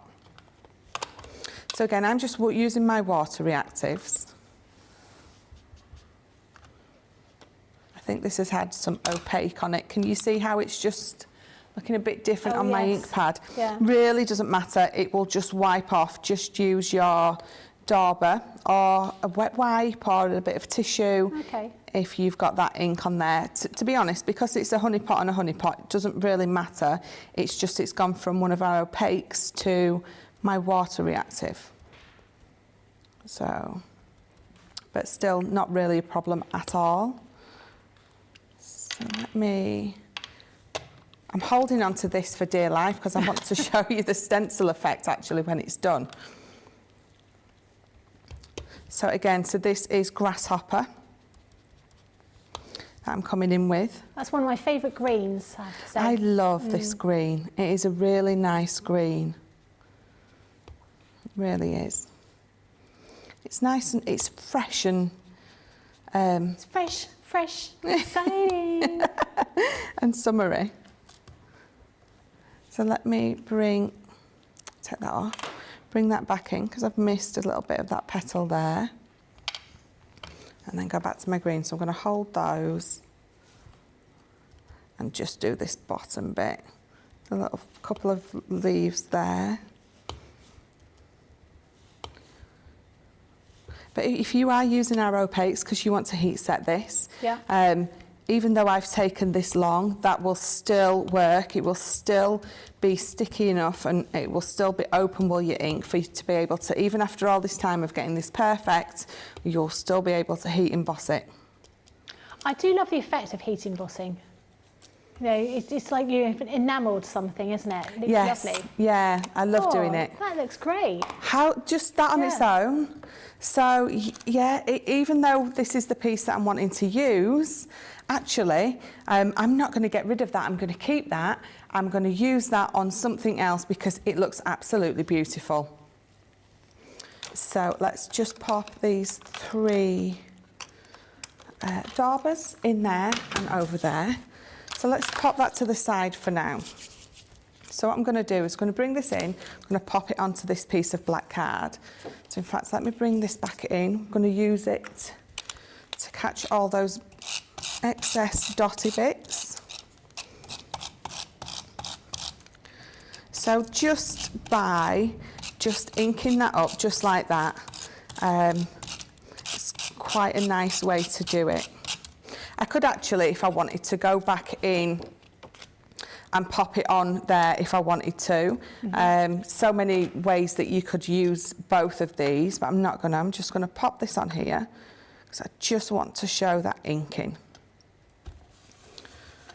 So again, I'm just using my water reactives. I think this has had some opaque on it. Can you see how it's just looking a bit different on my ink pad? Yeah. Really doesn't matter, it will just wipe off. Just use your dauber or a wet wipe or a bit of tissue if you've got that ink on there. To be honest, because it's a honey pot and a honey pot, it doesn't really matter. It's just it's gone from one of our opaques to my water reactive. So, but still not really a problem at all. So let me, I'm holding on to this for dear life because I want to show you the stencil effect actually when it's done. So again, so this is grasshopper that I'm coming in with. That's one of my favourite greens, I have to say. I love this green. It is a really nice green. It really is. It's nice and it's fresh and it's fresh, exciting. and summery. So let me take that off, bring that back in because I've missed a little bit of that petal there. And then go back to my green. So I'm going to hold those and just do this bottom bit. A little couple of leaves there. But if you are using our opaques because you want to heat set this, even though I've taken this long, that will still work. It will still be sticky enough and it will still be open will your ink for you to be able to, even after all this time of getting this perfect, you'll still be able to heat emboss it. I do love the effect of heat embossing. You know, it's like you've enamelled something, isn't it? It looks lovely. Yeah, I love doing it. That looks great. How, just that on its own. So yeah, even though this is the piece that I'm wanting to use, actually, I'm not going to get rid of that. I'm going to keep that. I'm going to use that on something else because it looks absolutely beautiful. So let's just pop these three daubers in there and over there. So let's pop that to the side for now. So what I'm going to do is going to bring this in, I'm going to pop it onto this piece of black card. So in fact, let me bring this back in. I'm going to use it to catch all those excess dotty bits. So just inking that up just like that, it's quite a nice way to do it. I could actually, if I wanted to, go back in and pop it on there if I wanted to. So many ways that you could use both of these, but I'm not going to. I'm just going to pop this on here because I just want to show that inking.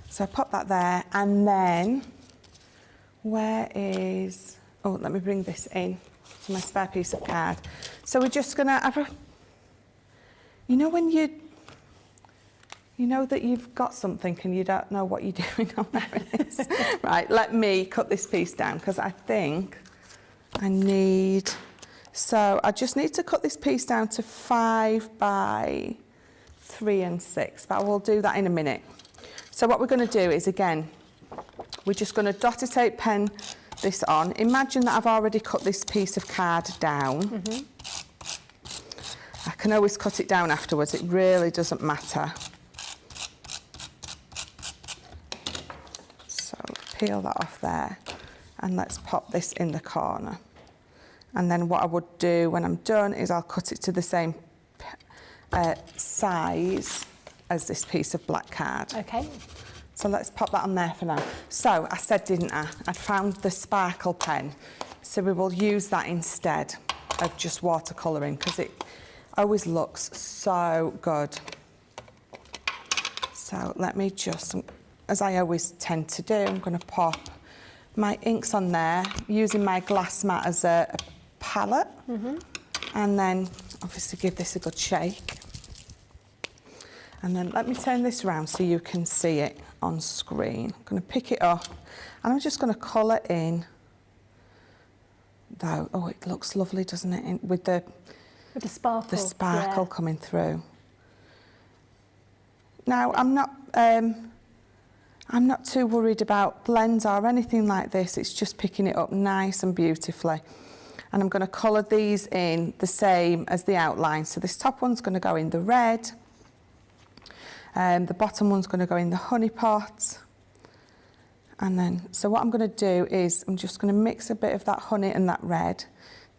So I pop that there, and then where is, oh, let me bring this in to my spare piece of card. So we're just going to have a, you know when you know that you've got something and you don't know what you're doing. Oh, there it is. Right, let me cut this piece down because I think I need, so I just need to cut this piece down to 5 by 3 and 6, but I will do that in a minute. So what we're going to do is, again, we're just going to dotted tape pen this on. Imagine that I've already cut this piece of card down. I can always cut it down afterwards, it really doesn't matter. So peel that off there, and let's pop this in the corner. And then what I would do when I'm done is I'll cut it to the same size as this piece of black card. Okay. So let's pop that on there for now. So I said, didn't I? I'd found the sparkle pen. So we will use that instead of just watercolouring because it always looks so good. So let me just, as I always tend to do, I'm going to pop my inks on there using my glass mat as a palette. And then obviously give this a good shake. And then let me turn this around so you can see it on screen. I'm going to pick it up and I'm just going to colour in, though. Oh, it looks lovely, doesn't it? With the sparkle coming through. Now, I'm not too worried about blends or anything like this. It's just picking it up nice and beautifully. And I'm going to colour these in the same as the outline. So this top one's going to go in the red. The bottom one's going to go in the honey pot. And then, so what I'm going to do is I'm just going to mix a bit of that honey and that red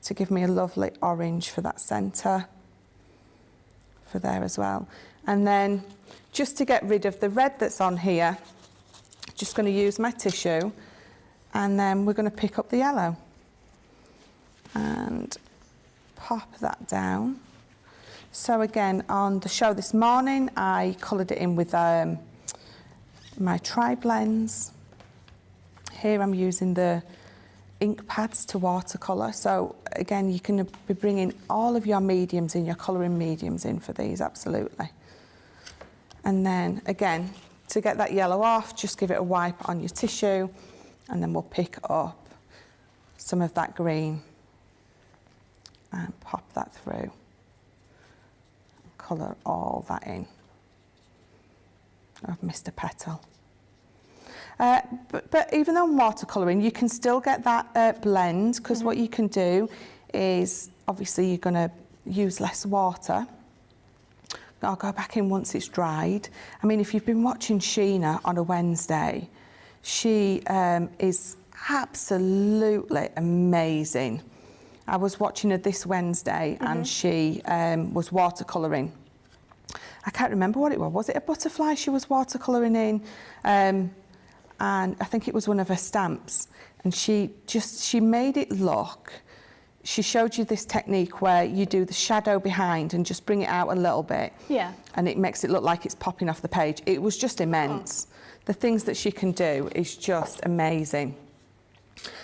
to give me a lovely orange for that centre, for there as well. And then just to get rid of the red that's on here, just going to use my tissue, and then we're going to pick up the yellow and pop that down. So again, on the show this morning, I coloured it in with my tri-blends. Here I'm using the ink pads to watercolour. So again, you can be bringing all of your mediums in, your colouring mediums in for these, absolutely. And then again, to get that yellow off, just give it a wipe on your tissue, and then we'll pick up some of that green and pop that through. Colour all that in. I've missed a petal. But even though I'm watercolouring, you can still get that blend, because what you can do is, obviously you're going to use less water. I'll go back in once it's dried. I mean, if you've been watching Sheena on a Wednesday, she is absolutely amazing. I was watching her this Wednesday and she was watercolouring. I can't remember what it was. Was it a butterfly she was watercolouring in? And I think it was one of her stamps. And she made it look, she showed you this technique where you do the shadow behind and just bring it out a little bit. Yeah. And it makes it look like it's popping off the page. It was just immense. The things that she can do is just amazing.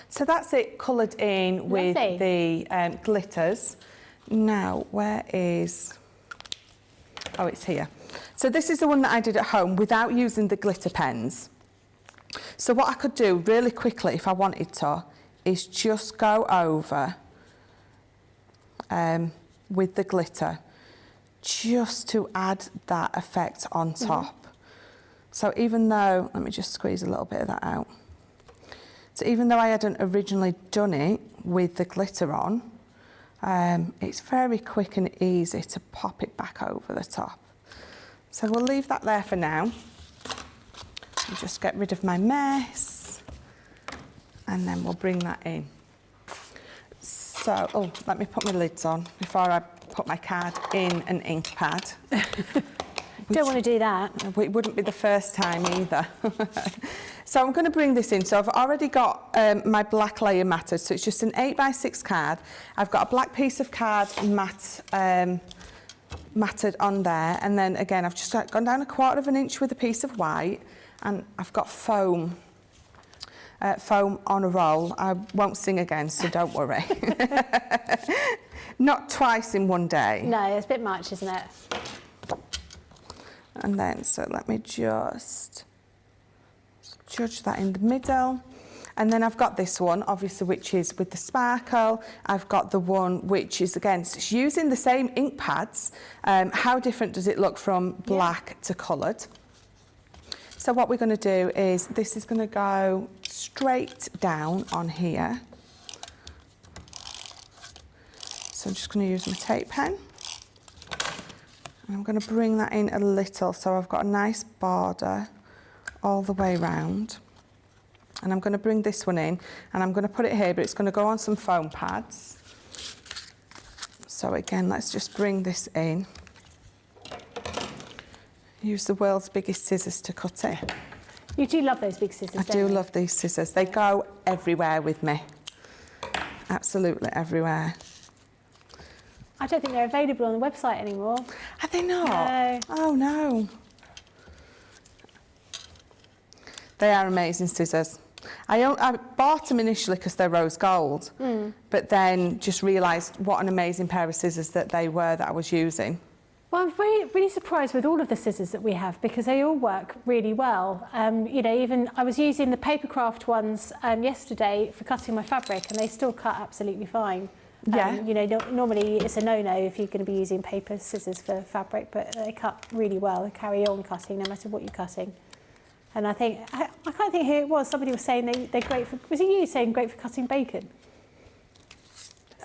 So that's it coloured in with the glitters. Now, where is... Oh, it's here. So this is the one that I did at home without using the glitter pens. So what I could do really quickly, if I wanted to, is just go over with the glitter, just to add that effect on top. So even though, let me just squeeze a little bit of that out. So even though I hadn't originally done it with the glitter on, it's very quick and easy to pop it back over the top. So we'll leave that there for now. I'll just get rid of my mess, and then we'll bring that in. So, oh, let me put my lids on before I put my card in an ink pad. Don't want to do that. It wouldn't be the first time either. So I'm going to bring this in. So I've already got my black layer matted. So it's just an 8x6 card. I've got a black piece of card matted on there. And then again, I've just gone down 1/4 inch with a piece of white. And I've got foam on a roll. I won't sing again, so don't worry. Not twice in one day. No, it's a bit much, isn't it? And then, so let me just judge that in the middle. And then I've got this one, obviously, which is with the sparkle. I've got the one which is, again, it's using the same ink pads. How different does it look from black to coloured? So what we're going to do is, this is going to go straight down on here. So I'm just going to use my tape pen. And I'm going to bring that in a little so I've got a nice border all the way round. And I'm going to bring this one in and I'm going to put it here, but it's going to go on some foam pads. So again, let's just bring this in. Use the world's biggest scissors to cut it. You do love those big scissors, I do love these scissors. They go everywhere with me. Absolutely everywhere. I don't think they're available on the website anymore. Are they not? No. Oh no. They are amazing scissors. I bought them initially because they're rose gold, but then just realised what an amazing pair of scissors that they were that I was using. Well, I'm really surprised with all of the scissors that we have because they all work really well. You know, even I was using the Papercraft ones yesterday for cutting my fabric and they still cut absolutely fine. Yeah. You know, normally it's a no-no if you're going to be using paper scissors for fabric, but they cut really well. They carry on cutting no matter what you're cutting. And I think, I can't think who it was, somebody was saying they're great for, was it you saying great for cutting bacon?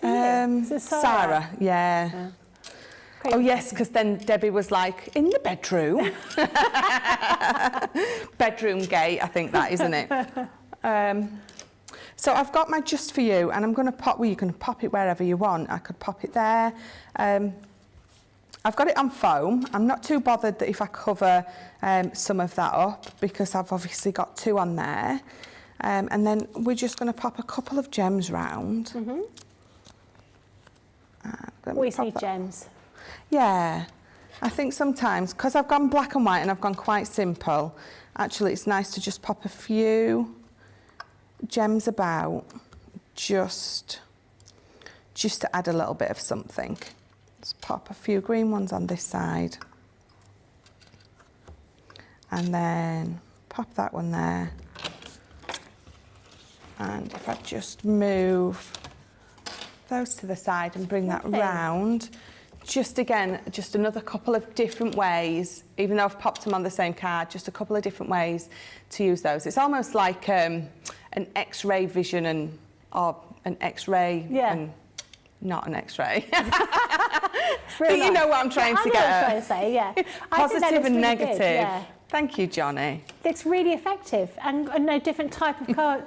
Sarah, yeah. Oh yes, because then Debbie was like, in the bedroom. Bedroom gate, I think that, isn't it? So I've got my Just For You, and I'm going to pop, well, you can pop it wherever you want. I could pop it there. I've got it on foam. I'm not too bothered that if I cover some of that up, because I've obviously got 2 on there. And then we're just going to pop a couple of gems round. Always need gems. Yeah, I think sometimes, because I've gone black and white and I've gone quite simple, actually it's nice to just pop a few gems about, just to add a little bit of something. Let's pop a few green ones on this side. And then pop that one there. And if I just move those to the side and bring that round, just again, just another couple of different ways, even though I've popped them on the same card, just a couple of different ways to use those. It's almost like an X-ray vision or an X-ray and not an X-ray. But you know what I'm trying to get at. I know what I'm trying to say, yeah. Positive and really negative. Good, yeah. Thank you, Johnny. It's really effective and no different type of card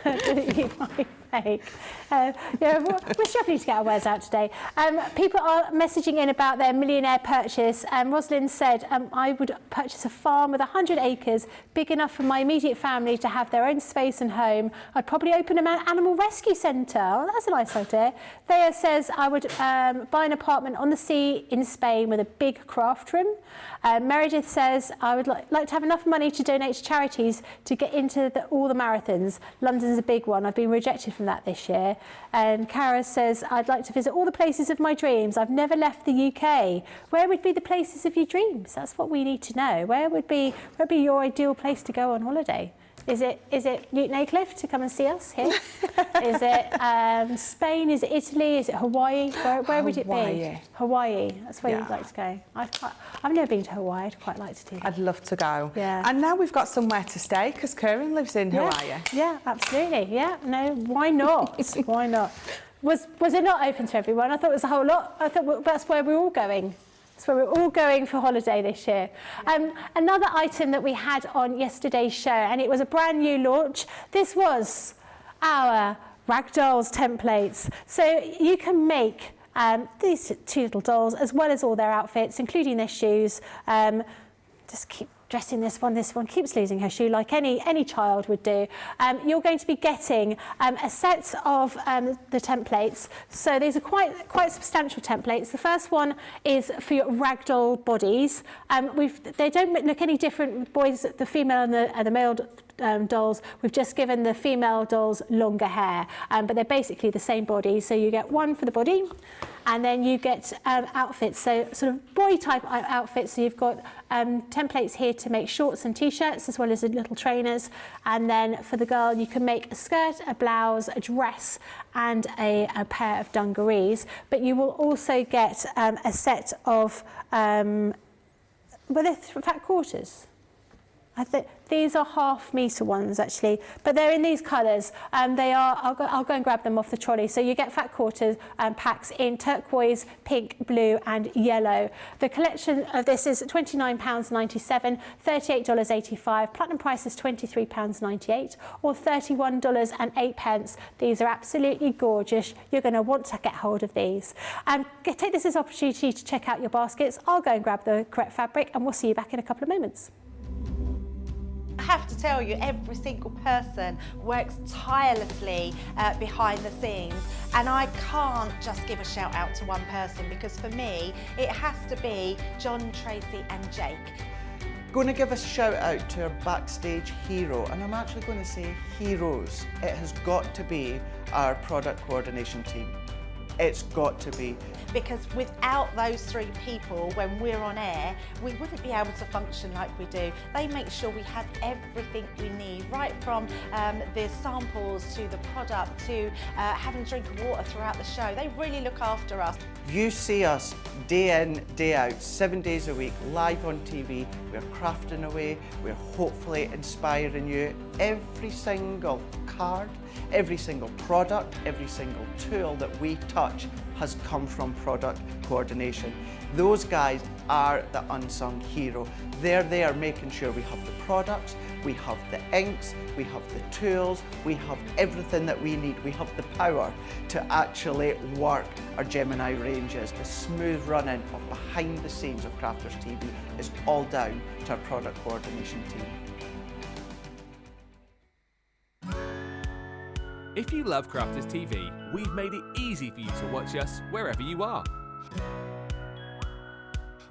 that you might make. Yeah, we're struggling to get our words out today. People are messaging in about their millionaire purchase. Rosalind said, I would purchase a farm with 100 acres, big enough for my immediate family to have their own space and home. I'd probably open an animal rescue centre. Oh, that's a nice idea. Thea says, I would buy an apartment on the sea in Spain with a big craft room. Meredith says, I would like to have enough money to donate to charities to get into all the marathons. London's a big one. I've been rejected from that this year. And Cara says, I'd like to visit all the places of my dreams. I've never left the UK. Where would be the places of your dreams? That's what we need to know. Where would be your ideal place to go on holiday? Is it Newton Aycliffe to come and see us here? Is it Spain? Is it Italy? Is it Hawaii? Where would it be? Hawaii. That's where you'd like to go. I've never been to Hawaii. I'd quite like to do that. I'd love to go. Yeah. And now we've got somewhere to stay because Corrine lives in Hawaii. Yeah, absolutely. Yeah, no, why not? Why not? Was it not open to everyone? I thought it was a whole lot. I thought that's where we're all going. That's where we're all going for holiday this year. Another item that we had on yesterday's show, and it was a brand new launch. This was our Ragdolls templates. So you can make these 2 little dolls as well as all their outfits, including their shoes. Just keep dressing this one keeps losing her shoe like any child would do. You're going to be getting a set of the templates. So these are quite substantial templates. The first one is for your ragdoll bodies. They don't look any different, boys, the female and the male dolls. We've just given the female dolls longer hair, but they're basically the same body. So you get one for the body, and then you get outfits, so sort of boy type outfits. So you've got templates here to make shorts and t-shirts as well as the little trainers, and then for the girl you can make a skirt, a blouse, a dress and a pair of dungarees. But you will also get a set of were they fat quarters? I think these are half-metre ones actually, but they're in these colours. They are. I'll go and grab them off the trolley. So you get fat quarter packs in turquoise, pink, blue, and yellow. The collection of this is £29.97, $38.85. Platinum price is £23.98, or $31.08. These are absolutely gorgeous. You're going to want to get hold of these. Take this as an opportunity to check out your baskets. I'll go and grab the correct fabric, and we'll see you back in a couple of moments. I have to tell you, every single person works tirelessly behind the scenes, and I can't just give a shout out to one person, because for me it has to be John, Tracy and Jake. Going to give a shout out to our backstage hero, and I'm actually going to say heroes. It has got to be our product coordination team. It's got to be. Because without those three people, when we're on air, we wouldn't be able to function like we do. They make sure we have everything we need, right from the samples to the product to having a drink of water throughout the show. They really look after us. You see us day in, day out, 7 days a week, live on TV. We're crafting away, we're hopefully inspiring you. Every single card, every single product, every single tool that we touch has come from product coordination. Those guys are the unsung hero. They're there making sure we have the products, we have the inks, we have the tools, we have everything that we need. We have the power to actually work our Gemini ranges. The smooth running of behind the scenes of Crafters TV is all down to our product coordination team. If you love Crafters TV, we've made it easy for you to watch us wherever you are.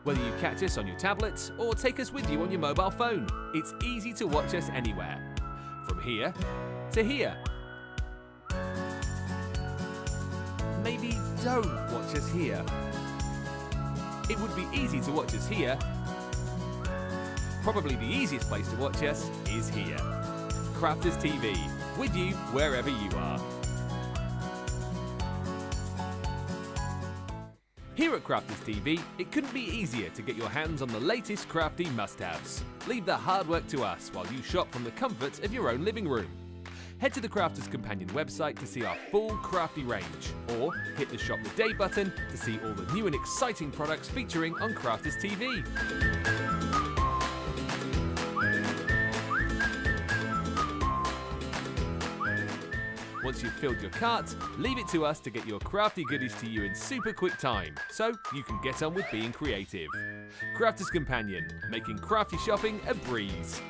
Whether you catch us on your tablets or take us with you on your mobile phone, it's easy to watch us anywhere. From here to here. Maybe don't watch us here. It would be easy to watch us here. Probably the easiest place to watch us is here. Crafters TV, with you wherever you are. Here at Crafters TV, it couldn't be easier to get your hands on the latest crafty must-haves. Leave the hard work to us while you shop from the comfort of your own living room. Head to the Crafters Companion website to see our full crafty range, or hit the Shop the Day button to see all the new and exciting products featuring on Crafters TV. Once you've filled your cart, leave it to us to get your crafty goodies to you in super quick time, so you can get on with being creative. Crafters Companion, making crafty shopping a breeze.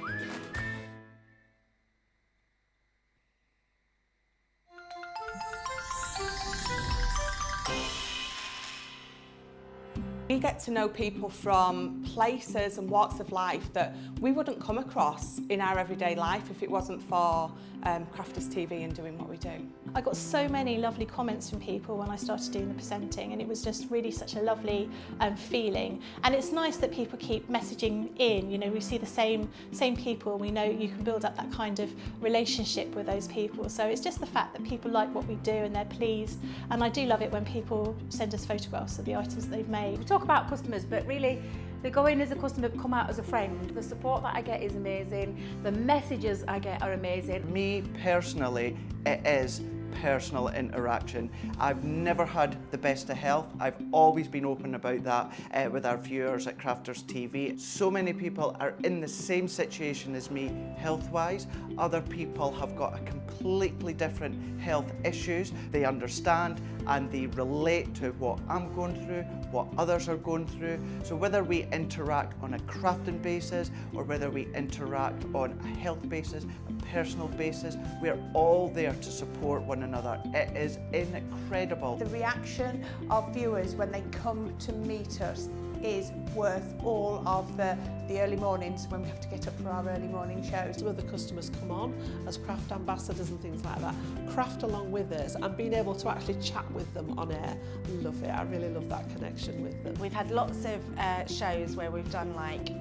We get to know people from places and walks of life that we wouldn't come across in our everyday life if it wasn't for Crafters TV and doing what we do. I got so many lovely comments from people when I started doing the presenting, and it was just really such a lovely feeling. And it's nice that people keep messaging in. You know, we see the same people. We know you can build up that kind of relationship with those people. So it's just the fact that people like what we do and they're pleased. And I do love it when people send us photographs of the items that they've made. We talk about customers, but really they go in as a customer, come out as a friend. The support that I get is amazing. The messages I get are amazing. Me personally, it is personal interaction. I've never had the best of health. I've always been open about that with our viewers at Crafters TV. So many people are in the same situation as me health-wise. Other people have got a completely different health issues. They understand and they relate to what I'm going through, what others are going through. So whether we interact on a crafting basis or whether we interact on a health basis, a personal basis, we're all there to support one another. It is incredible. The reaction of viewers when they come to meet us is worth all of the early mornings when we have to get up for our early morning shows. Some of the customers come on as craft ambassadors and things like that, craft along with us, and being able to actually chat with them on air. I love it. I really love that connection with them. We've had lots of shows where we've done like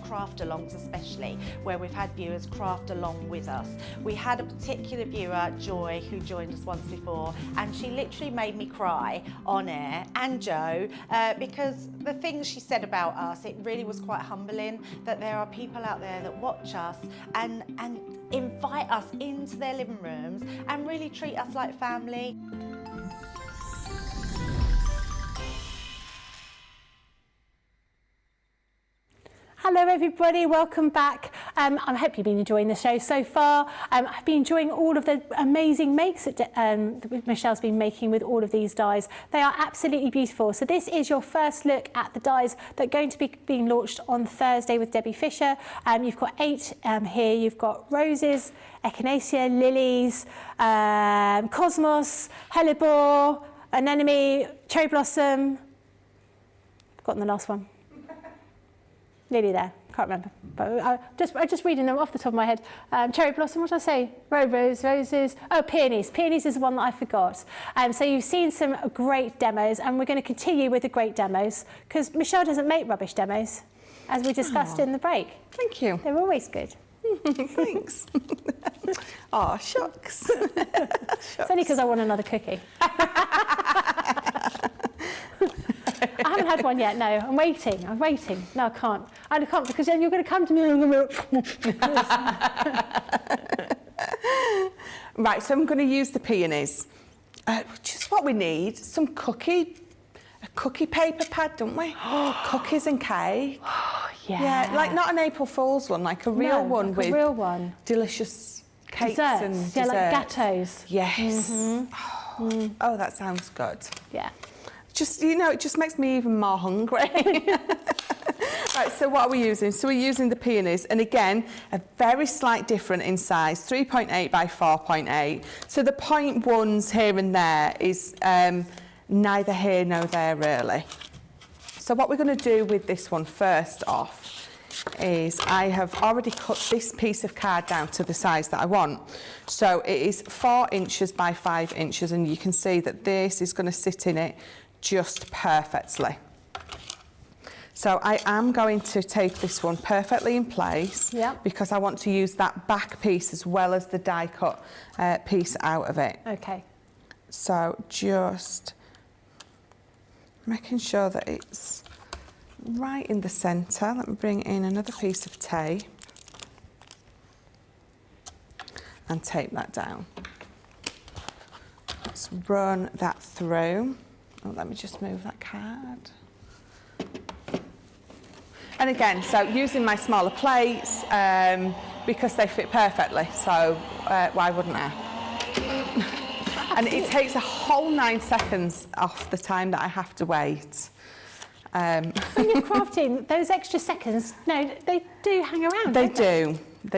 craft alongs, especially where we've had viewers craft along with us. We had a particular viewer, Joy, who joined us once before, and she literally made me cry on air, and Joe, because the things she said about us, it really was quite humbling that there are people out there that watch us and invite us into their living rooms and really treat us like family. Hello everybody, welcome back. I hope you've been enjoying the show so far. I've been enjoying all of the amazing makes that Michelle's been making with all of these dies. They are absolutely beautiful. So this is your first look at the dies that are going to be being launched on Thursday with Debbie Fisher. You've got 8 here. You've got roses, echinacea, lilies, cosmos, hellebore, anemone, cherry blossom. I've forgotten the last one. Nearly there, can't remember. But I'm just reading them off the top of my head. Cherry blossom, what did I say? Roses. Oh, peonies. Peonies is the one that I forgot. So you've seen some great demos, and we're going to continue with the great demos because Michelle doesn't make rubbish demos, as we discussed in the break. Thank you. They're always good. Thanks. Oh, shucks. It's only because I want another cookie. I haven't had one yet, no. I'm waiting. No, I can't. I can't because then you're going to come to me and Right, so I'm going to use the peonies. Just what we need, a cookie paper pad, don't we? Cookies and cake. Yeah, like not an April Fool's one, like a real one with a real one. Delicious cakes desserts. and desserts. Yeah, like gâteaux. Yes. Mm-hmm. Oh, that sounds good. Yeah. Just, it just makes me even more hungry. Right, so what are we using? So we're using the peonies, and again, a very slight difference in size, 3.8 by 4.8. So the 0.1s here and there is neither here nor there, really. So what we're going to do with this one first off is I have already cut this piece of card down to the size that I want. So it is 4 inches by 5 inches, and you can see that this is going to sit in it just perfectly. So I am going to take this one perfectly in place because I want to use that back piece as well as the die cut piece out of it. Okay. So just making sure that it's right in the centre. Let me bring in another piece of tape and tape that down. Let's run that through. Oh, let me just move that card. And again, so using my smaller plates because they fit perfectly, so why wouldn't I? And it takes a whole 9 seconds off the time that I have to wait. When you're crafting, those extra seconds, no, they do hang around. They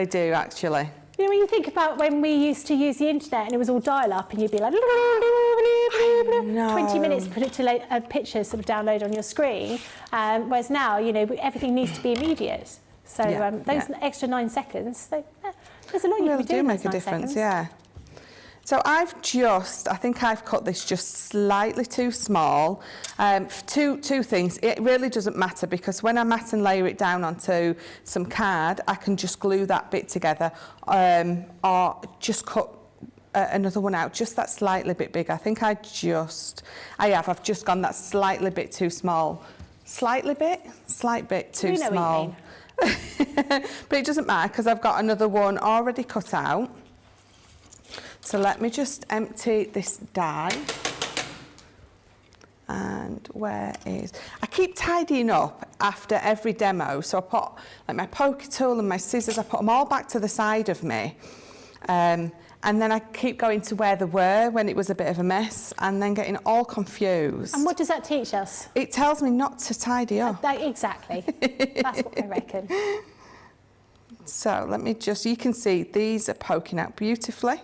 do actually. You know, when you think about when we used to use the internet and it was all dial-up and you'd be like, 20 minutes put it to a picture sort of download on your screen, whereas now, everything needs to be immediate. So those extra 9 seconds, there's a lot you can be doing. Really do make a difference, yeah. So I think I've cut this just slightly too small. Two things. It really doesn't matter because when I mat and layer it down onto some card, I can just glue that bit together or just cut another one out, just that slightly bit bigger. I think I've just gone that slightly bit too small. Slight bit too small. What you mean. But it doesn't matter because I've got another one already cut out. So let me just empty this die. And I keep tidying up after every demo. So I put like my poker tool and my scissors, I put them all back to the side of me. And then I keep going to where they were when it was a bit of a mess and then getting all confused. And what does that teach us? It tells me not to tidy up. Exactly. That's what I reckon. So let me you can see these are poking out beautifully.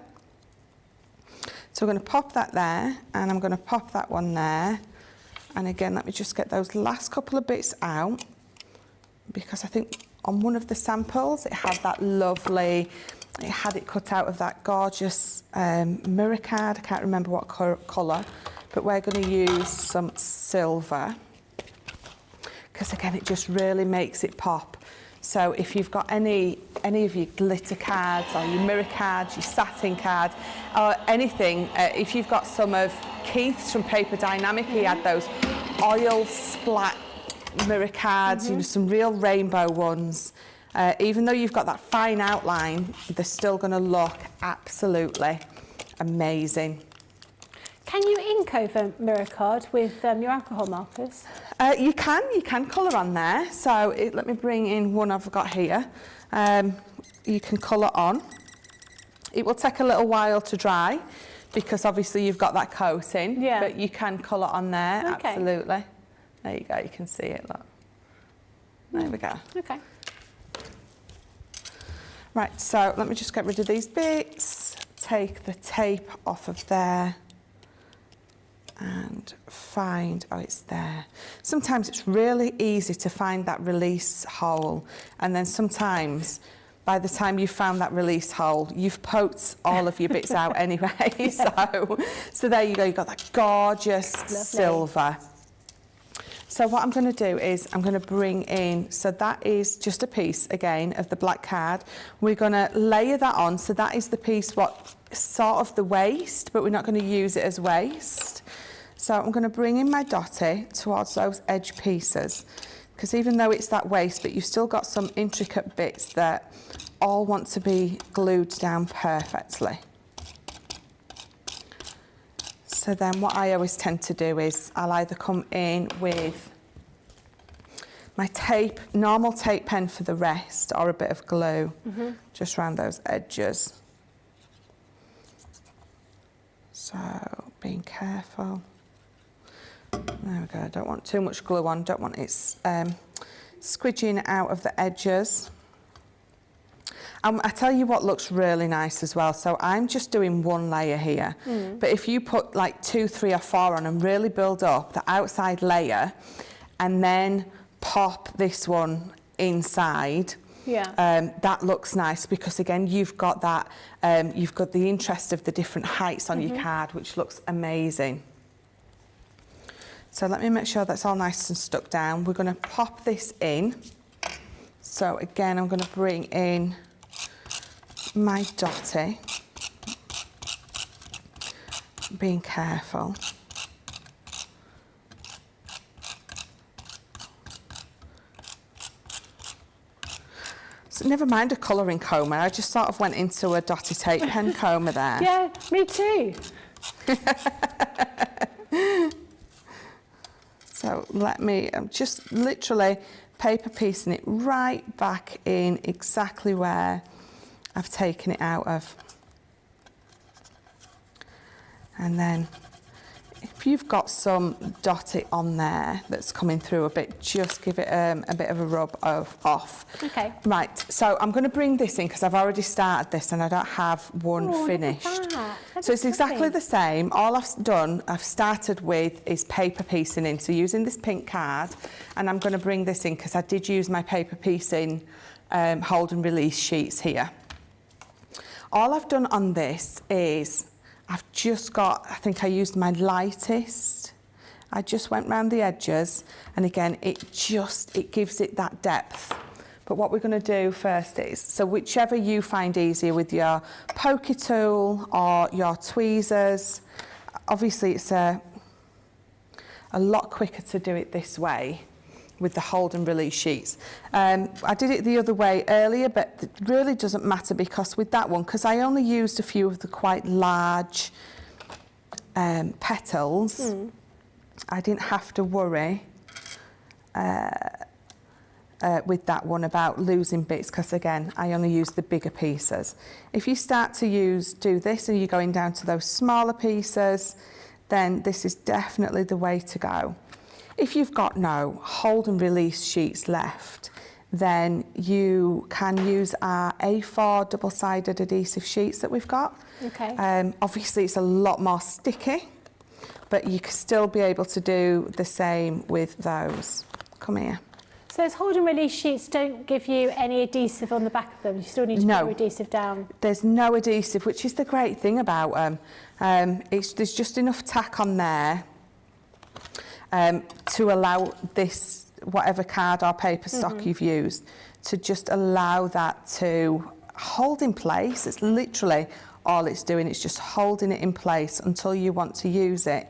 So I'm going to pop that there, and I'm going to pop that one there. And again, let me just get those last couple of bits out, because I think on one of the samples, it had that lovely, it had it cut out of that gorgeous mirror card. I can't remember what colour, but we're going to use some silver, because again, it just really makes it pop. So if you've got any of your glitter cards or your mirror cards, your satin cards, or anything, if you've got some of Keith's from Paper Dynamic, he had those oil splat mirror cards, you know, some real rainbow ones. Even though you've got that fine outline, they're still going to look absolutely amazing. Can you ink over mirror card with your alcohol markers? You can colour on there. So let me bring in one I've got here. You can colour on. It will take a little while to dry because obviously you've got that coating, but you can colour on there, absolutely. There you go, you can see it, look. There we go. Okay. Right, so let me just get rid of these bits, take the tape off of there and find, oh, it's there. Sometimes it's really easy to find that release hole, and then sometimes by the time you've found that release hole, you've poked all of your bits out anyway. So there you go, you've got that gorgeous silver. So what I'm going to do is I'm going to bring in, so that is just a piece again of the black card. We're going to layer that on, so that is the piece what sort of the waste, but we're not going to use it as waste. So I'm going to bring in my dotty towards those edge pieces, because even though it's that waste, but you've still got some intricate bits that all want to be glued down perfectly. So then what I always tend to do is I'll either come in with my tape, normal tape pen for the rest, or a bit of glue just around those edges. So being careful. There we go, I don't want too much glue on, don't want it squidging out of the edges. I tell you what looks really nice as well, so I'm just doing one layer here, but if you put like 2, 3 or 4 on and really build up the outside layer and then pop this one inside, that looks nice, because again you've got that, you've got the interest of the different heights on your card, which looks amazing. So let me make sure that's all nice and stuck down. We're going to pop this in. So again, I'm going to bring in my dotty, being careful. So never mind a colouring comber, I just sort of went into a dotty tape pen comber there. Yeah, me too. So let me, I'm just literally paper piecing it right back in exactly where I've taken it out of. And then if you've got some dotty on there that's coming through a bit, just give it a bit of a rub off. Okay. Right, so I'm going to bring this in because I've already started this and I don't have one finished. So it's exactly the same. All I've started with is paper piecing in. So using this pink card, and I'm going to bring this in because I did use my paper piecing hold and release sheets here. All I've done on this is I've just got, I think I used my lightest. I just went round the edges, and again, it gives it that depth. But what we're going to do first is, so whichever you find easier with your pokey tool or your tweezers, obviously it's a lot quicker to do it this way with the hold and release sheets. I did it the other way earlier, but it really doesn't matter because with that one, because I only used a few of the quite large petals, I didn't have to worry with that one about losing bits, because again, I only use the bigger pieces. If you start to do this and you're going down to those smaller pieces, then this is definitely the way to go. If you've got no hold and release sheets left, then you can use our A4 double-sided adhesive sheets that we've got. Okay. Obviously, it's a lot more sticky, but you can still be able to do the same with those. Come here. So those hold and release sheets don't give you any adhesive on the back of them? You still need to put your adhesive down? There's no adhesive, which is the great thing about them. There's just enough tack on there to allow this, whatever card or paper stock you've used, to just allow that to hold in place. It's literally all it's doing, it's just holding it in place until you want to use it.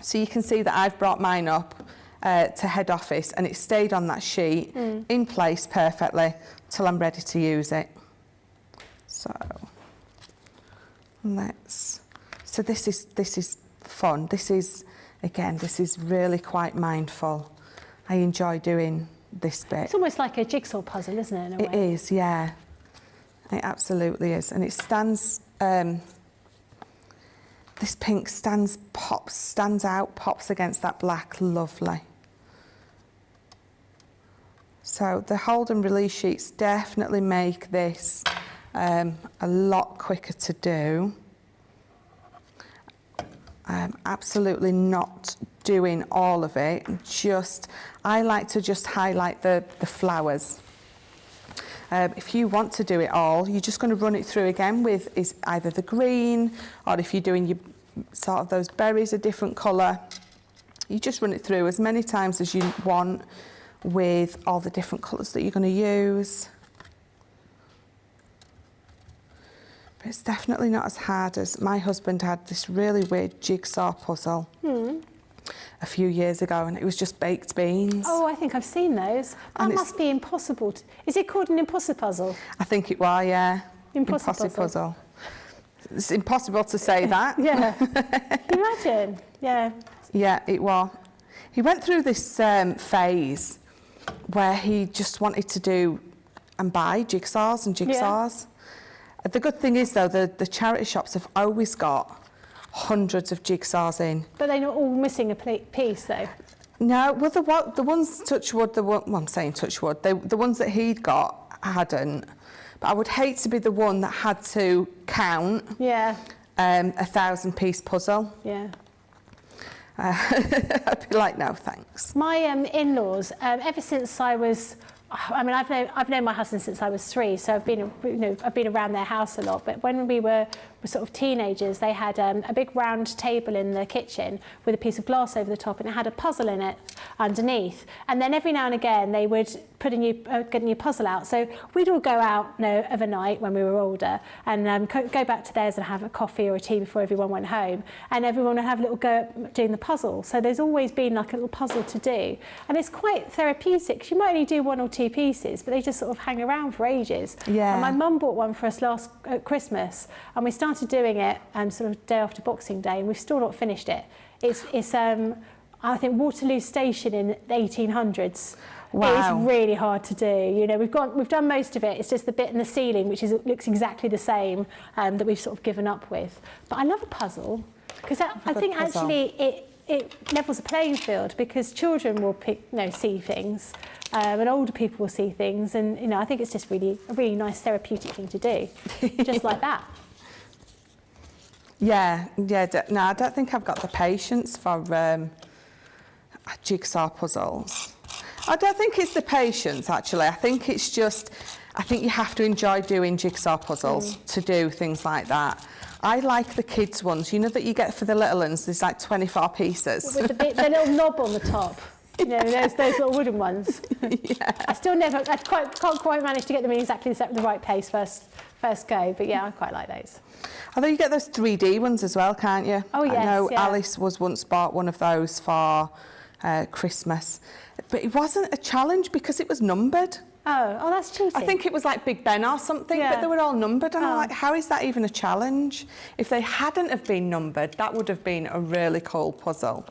So you can see that I've brought mine up to head office, and it stayed on that sheet in place perfectly till I'm ready to use it. So this is fun. This is really quite mindful. I enjoy doing this bit. It's almost like a jigsaw puzzle, isn't it, in a way? It is, yeah. It absolutely is. And it stands, this pink stands out, pops against that black, lovely. So the hold and release sheets definitely make this a lot quicker to do. Absolutely not doing all of it, I like to just highlight the flowers. If you want to do it all, you're just going to run it through again with either the green, or if you're doing your sort of those berries a different colour, you just run it through as many times as you want with all the different colours that you're going to use. But it's definitely not as hard as my husband had this really weird jigsaw puzzle a few years ago, and it was just baked beans. Oh, I think I've seen those. That must be impossible. Is it called an impossible puzzle? I think it was, yeah. Impossible puzzle. It's impossible to say that. Yeah. Can you imagine? Yeah. Yeah, it was. He went through this phase where he just wanted to do and buy jigsaws and jigsaws. Yeah. The good thing is, though, the charity shops have always got hundreds of jigsaws in. But they're not all missing a piece, though. No, well, the ones, touch wood, well, I'm saying touch wood, the ones that he'd got hadn't. But I would hate to be the one that had to count a 1,000-piece puzzle. Yeah. I'd be like, no, thanks. My in-laws, ever since I was, I've known my husband since I was 3, so I've been around their house a lot. But when we were sort of teenagers, they had a big round table in the kitchen with a piece of glass over the top, and it had a puzzle in it underneath. And then every now and again, they would put get a new puzzle out. So we'd all go out of a night when we were older and go back to theirs and have a coffee or a tea before everyone went home, and everyone would have a little go at doing the puzzle. So there's always been like a little puzzle to do, and it's quite therapeutic, 'cause you might only do 1 or 2 pieces, but they just sort of hang around for ages. Yeah. And my mum bought one for us last Christmas, and we started doing it sort of day after Boxing Day, and we've still not finished it. It's I think Waterloo Station in the 1800s. Wow. It's really hard to do. You know, we've done most of it. It's just the bit in the ceiling, which looks exactly the same, that we've sort of given up with. But I love a puzzle, because I think actually it levels the playing field, because children will see things, and older people will see things, and I think it's just a really nice therapeutic thing to do, just like that. Yeah. No, I don't think I've got the patience for jigsaw puzzles. I don't think it's the patience, actually. I think it's just, I think you have to enjoy doing jigsaw puzzles to do things like that. I like the kids' ones, that you get for the little ones. There's like 24 pieces. With the little knob on the top. Those little wooden ones. Yeah. I can't quite manage to get them in exactly the right place first go, but yeah, I quite like those. Although you get those 3D ones as well, can't you? Oh, yes, I know yeah. Alice was once bought one of those for Christmas. But it wasn't a challenge because it was numbered. Oh, that's cheating. I think it was like Big Ben or something, but they were all numbered. And I'm like, how is that even a challenge? If they hadn't have been numbered, that would have been a really cool puzzle.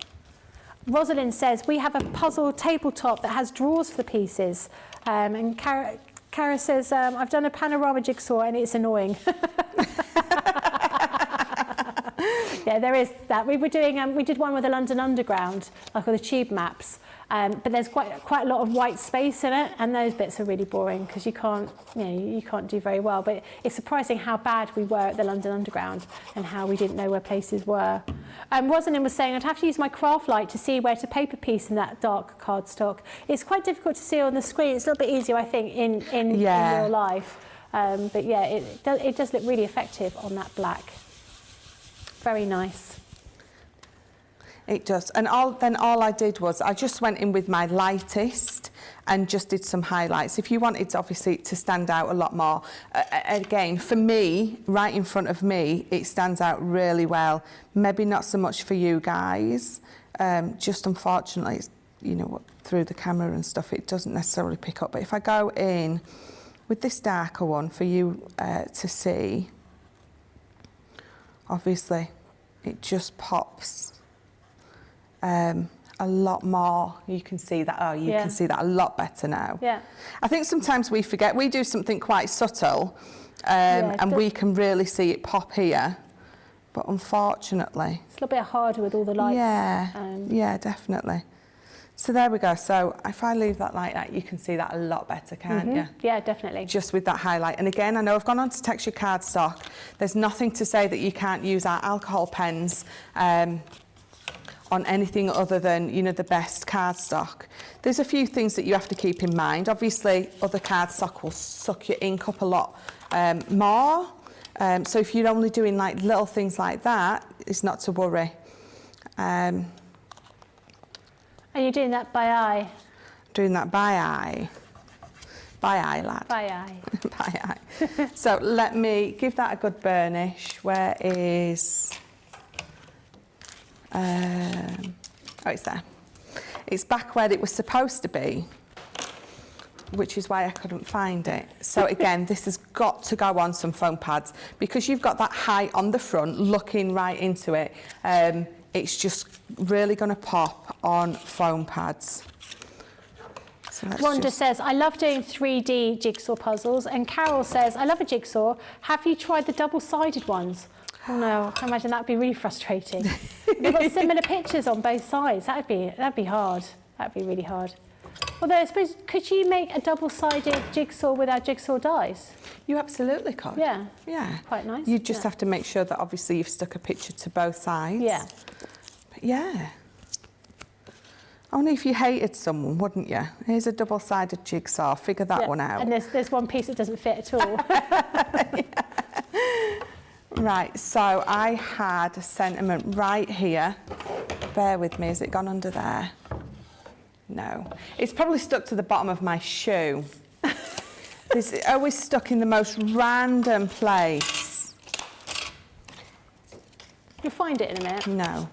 Rosalind says, we have a puzzle tabletop that has drawers for the pieces. And Cara says, I've done a panorama jigsaw and it's annoying. Yeah, there is that. We did one with the London Underground, like with the tube maps. But there's quite a lot of white space in it, and those bits are really boring because you can't do very well. But it's surprising how bad we were at the London Underground and how we didn't know where places were. Rosalind was saying, I'd have to use my craft light to see where to paper piece in that dark cardstock. It's quite difficult to see on the screen. It's a little bit easier, I think, in real life. But yeah, it does look really effective on that black. Very nice. It does. And all I did was I just went in with my lightest and just did some highlights. If you wanted, obviously, to stand out a lot more, again, for me, right in front of me, it stands out really well. Maybe not so much for you guys. Just unfortunately, it's you know, through the camera and stuff, it doesn't necessarily pick up. But if I go in with this darker one for you to see, obviously it just pops a lot more. You can see that, you can see that a lot better now. Yeah. I think sometimes we forget, we do something quite subtle and we can really see it pop here, but unfortunately... It's a little bit harder with all the lights. Yeah, yeah, definitely. So there we go. So if I leave that like that, you can see that a lot better, can't you? Yeah, definitely. Just with that highlight. And again, I know I've gone on to texture cardstock. There's nothing to say that you can't use our alcohol pens on anything other than, you know, the best cardstock. There's a few things that you have to keep in mind. Obviously, other cardstock will suck your ink up a lot more. So if you're only doing like little things like that, it's not to worry. And you're doing that by eye? Doing that by eye. By eye, lad. By eye. By eye. So let me give that a good burnish. Where is... oh, it's there. It's back where it was supposed to be, which is why I couldn't find it. So again, this has got to go on some foam pads because you've got that height on the front looking right into it. It's just really going to pop on foam pads. So Rhonda says, I love doing 3D jigsaw puzzles. And Carol says, I love a jigsaw. Have you tried the double-sided ones? Oh no, I can imagine that'd be really frustrating. They've got similar pictures on both sides. That'd be hard. That'd be really hard. Although I suppose, could you make a double-sided jigsaw with our jigsaw dies? You absolutely could. Yeah. Yeah. Quite nice. You just have to make sure that obviously you've stuck a picture to both sides. Yeah. But yeah. Only if you hated someone, wouldn't you? Here's a double-sided jigsaw. Figure that one out. And there's one piece that doesn't fit at all. Right, so I had a sentiment right here. Bear with me, has it gone under there? No. It's probably stuck to the bottom of my shoe. It's always stuck in the most random place. You'll find it in a minute. No.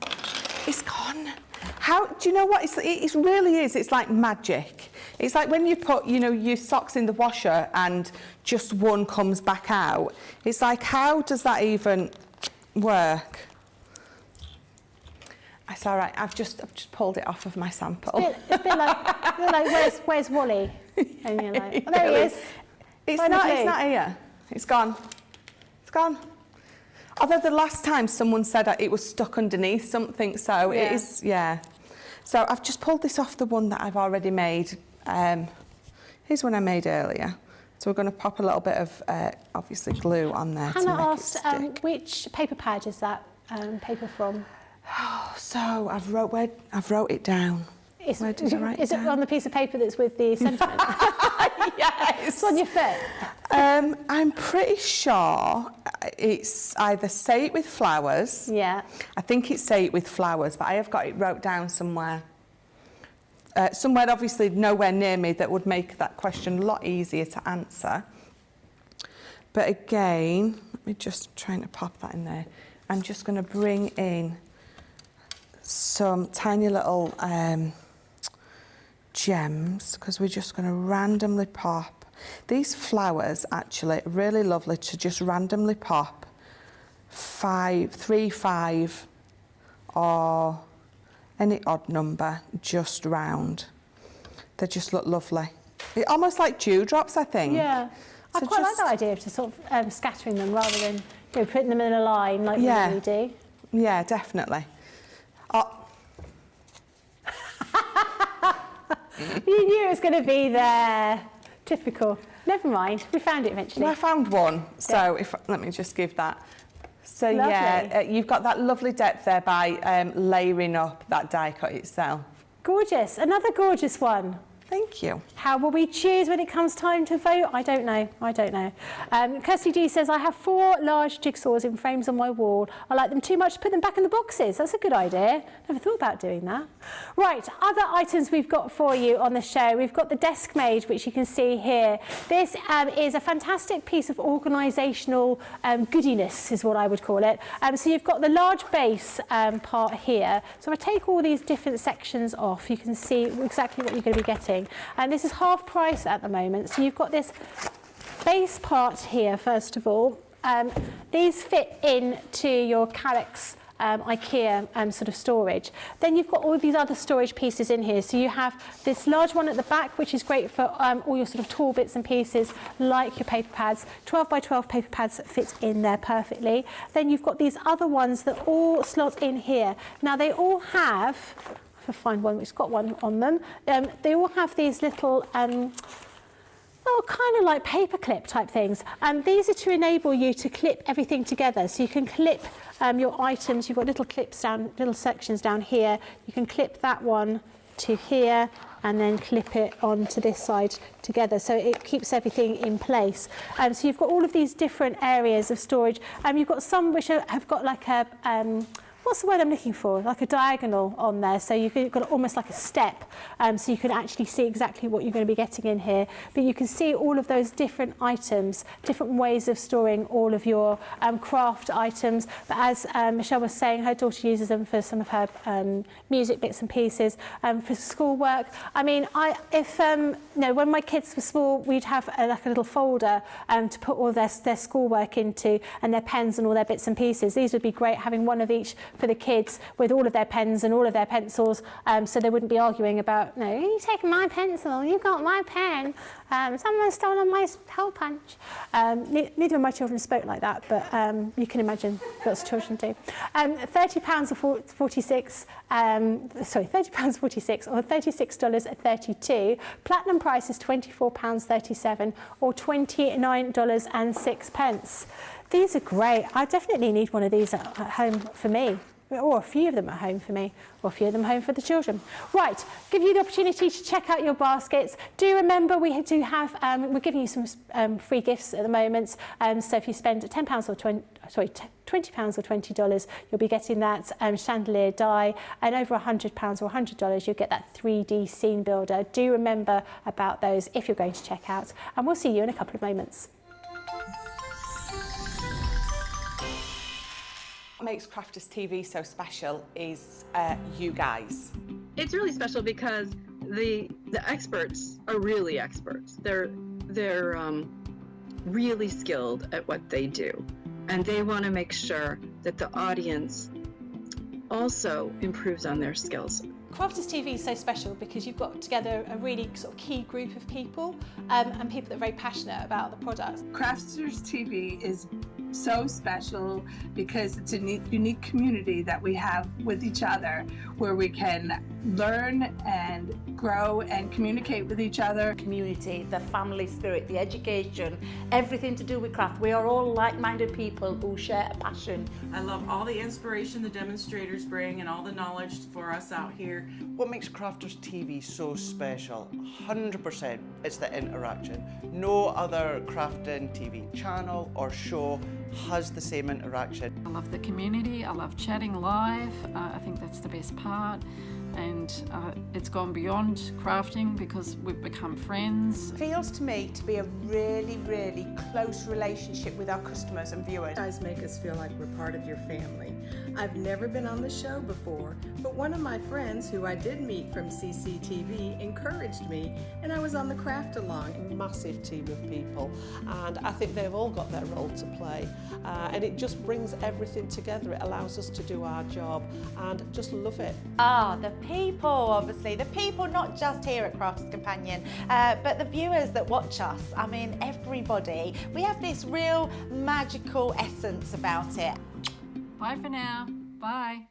It's gone. How, do you know what? It really is. It's like magic. It's like when you put, you know, your socks in the washer and just one comes back out. It's like, how does that even work? It's all right. I've just pulled it off of my sample. It's a bit like where's Wally? And you're like, oh, there he is. It's not here. It's gone. It's gone. Although the last time someone said it was stuck underneath something, so it is, yeah. So I've just pulled this off the one that I've already made. Here's one I made earlier. So we're going to pop a little bit of, obviously, glue on there Hannah to make asked, it stick. which paper pad is that paper from? Oh, so I've wrote it down. Where did I write Is it down? on the piece of paper that's with the sentiment? Yes. It's on your foot. I'm pretty sure it's either Say It With Flowers. Yeah. I think it's Say It With Flowers, but I have got it wrote down somewhere. Somewhere obviously nowhere near me that would make that question a lot easier to answer. But again, let me just try to pop that in there. I'm just going to bring in some tiny little gems because we're just going to randomly pop. These flowers actually are really lovely to just randomly pop 3, 5 or any odd number just round. They just look lovely. They're almost like dewdrops, I think. Yeah. I So quite like just- that idea of just sort of scattering them rather than putting them in a line like Yeah. we usually do. Yeah, definitely. Oh, You knew it was going to be there. Typical. Never mind. We found it eventually. well, I found one, so let me just give that. So Lovely. yeah, you've got that lovely depth there by layering up that die cut itself. Gorgeous. Another gorgeous one. Thank you. How will we choose when it comes time to vote? I don't know. Kirsty G says, I have 4 large jigsaws in frames on my wall. I like them too much to put them back in the boxes. That's a good idea. Never thought about doing that. Right, other items we've got for you on the show. We've got the desk Mage, which you can see here. This is a fantastic piece of organisational goodiness, is what I would call it. So you've got the large base part here. So if I take all these different sections off, you can see exactly what you're going to be getting. And this is half price at the moment. So you've got this base part here, first of all. These fit into your Carex IKEA sort of storage. Then you've got all these other storage pieces in here. So you have this large one at the back, which is great for all your sort of tall bits and pieces, like your paper pads. 12 by 12 paper pads fit in there perfectly. Then you've got these other ones that all slot in here. Now they all have, if I find one which's got one on them, they all have these little kind of like paperclip type things. These are to enable you to clip everything together. So you can clip your items. You've got little clips down, little sections down here. You can clip that one to here and then clip it onto this side together. So it keeps everything in place. So you've got all of these different areas of storage. You've got some which have got like a, what's the word I'm looking for? Like a diagonal on there. So you've got almost like a step. So you can actually see exactly what you're going to be getting in here. But you can see all of those different items, different ways of storing all of your craft items. But as Michelle was saying, her daughter uses them for some of her music bits and pieces, for schoolwork. I mean, when my kids were small, we'd have like a little folder to put all their schoolwork into, and their pens and all their bits and pieces. These would be great, having one of each for the kids with all of their pens and all of their pencils, so they wouldn't be arguing about, no, you taking my pencil, you got my pen, someone's stolen my hole punch. Neither of my children spoke like that, but you can imagine lots of children do. £30.46, £30.46 or $36.32. Platinum price is £24.37 or $29.06. These are great. I definitely need one of these at home for me, or a few of them at home for me, or a few of them home for the children. Right, give you the opportunity to check out your baskets. Do remember we do have, we're giving you some free gifts at the moment. So if you spend £10 or £20 or $20, you'll be getting that chandelier die, and over £100 or $100, you'll get that 3D scene builder. Do remember about those if you're going to check out, and we'll see you in a couple of moments. What makes Crafters TV so special is you guys. It's really special because the experts are really experts. They're really skilled at what they do, and they want to make sure that the audience also improves on their skills. Crafters TV is so special because you've got together a really sort of key group of people, and people that are very passionate about the product. Crafters TV is so special because it's a unique community that we have with each other, where we can learn and grow and communicate with each other. Community, the family spirit, the education, everything to do with craft. We are all like-minded people who share a passion. I love all the inspiration the demonstrators bring and all the knowledge for us out here. What makes Crafters TV so special? 100% it's the interaction. No other crafting TV channel or show has the same interaction. I love the community, I love chatting live, I think that's the best part. And it's gone beyond crafting because we've become friends. Feels to me to be a really, really close relationship with our customers and viewers. You guys make us feel like we're part of your family. I've never been on the show before, but one of my friends who I did meet from CCTV encouraged me, and I was on the craft along. A massive team of people, and I think they've all got their role to play, and it just brings everything together. It allows us to do our job and just love it. The people, obviously, the people not just here at Crafters Companion, but the viewers that watch us. I mean, everybody. We have this real magical essence about it. Bye for now. Bye.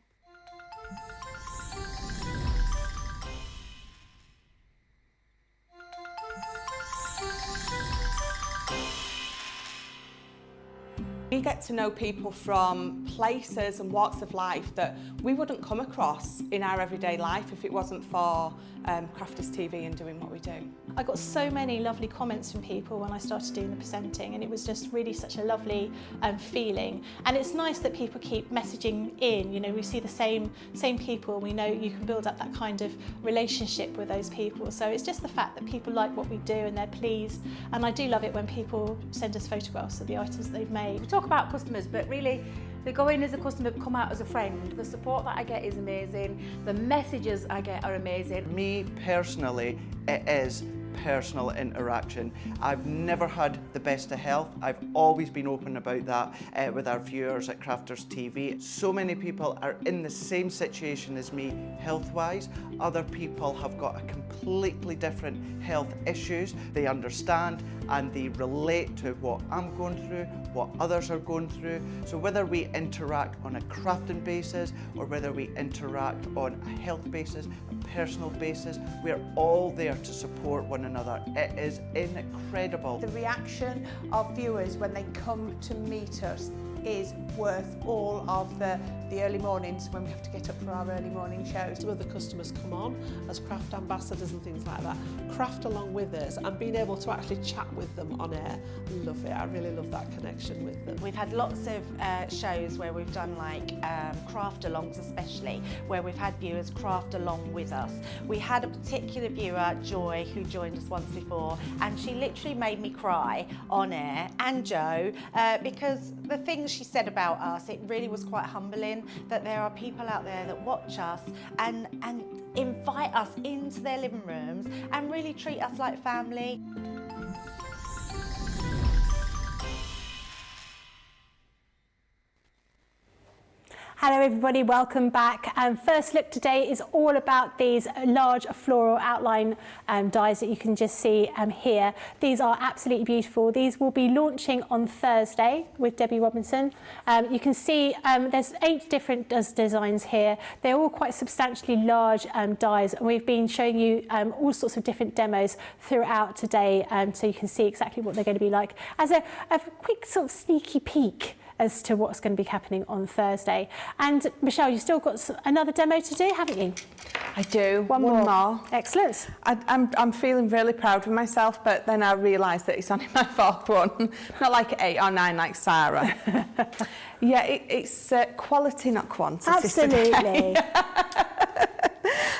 You get to know people from places and walks of life that we wouldn't come across in our everyday life if it wasn't for Crafters TV and doing what we do. I got so many lovely comments from people when I started doing the presenting, and it was just really such a lovely feeling. And it's nice that people keep messaging in. You know, we see the same people. We know you can build up that kind of relationship with those people. So it's just the fact that people like what we do and they're pleased. And I do love it when people send us photographs of the items that they've made. We talk about customers, but really they go in as a customer, come out as a friend. The support that I get is amazing. The messages I get are amazing. Me personally, it is personal interaction. I've never had the best of health. I've always been open about that with our viewers at Crafters TV. So many people are in the same situation as me health-wise. Other people have got a completely different health issues. They understand and they relate to what I'm going through, what others are going through. So whether we interact on a crafting basis or whether we interact on a health basis, a personal basis, we're all there to support one another. It is incredible. The reaction of viewers when they come to meet us is worth all of the early mornings when we have to get up for our early morning shows. Some of the customers come on as craft ambassadors and things like that, craft along with us, and being able to actually chat with them on air. Love it. I really love that connection with them. We've had lots of shows where we've done like craft alongs, especially where we've had viewers craft along with us. We had a particular viewer, Joy, who joined us once before, and she literally made me cry on air, and Joe, because the things she said about us, it really was quite humbling that there are people out there that watch us and invite us into their living rooms and really treat us like family. Hello everybody, welcome back. First look today is all about these large floral outline dies that you can just see here. These are absolutely beautiful. These will be launching on Thursday with Debbie Robinson. You can see there's 8 different designs here. They're all quite substantially large dies, and we've been showing you all sorts of different demos throughout today, so you can see exactly what they're going to be like as a quick sort of sneaky peek as to what's going to be happening on Thursday. And Michelle, you've still got another demo to do, haven't you? I do. One more. Excellent. I'm feeling really proud of myself, but then I realised that it's only my 4th one. Not like 8 or 9 like Sarah. Yeah, it's quality, not quantity. Absolutely.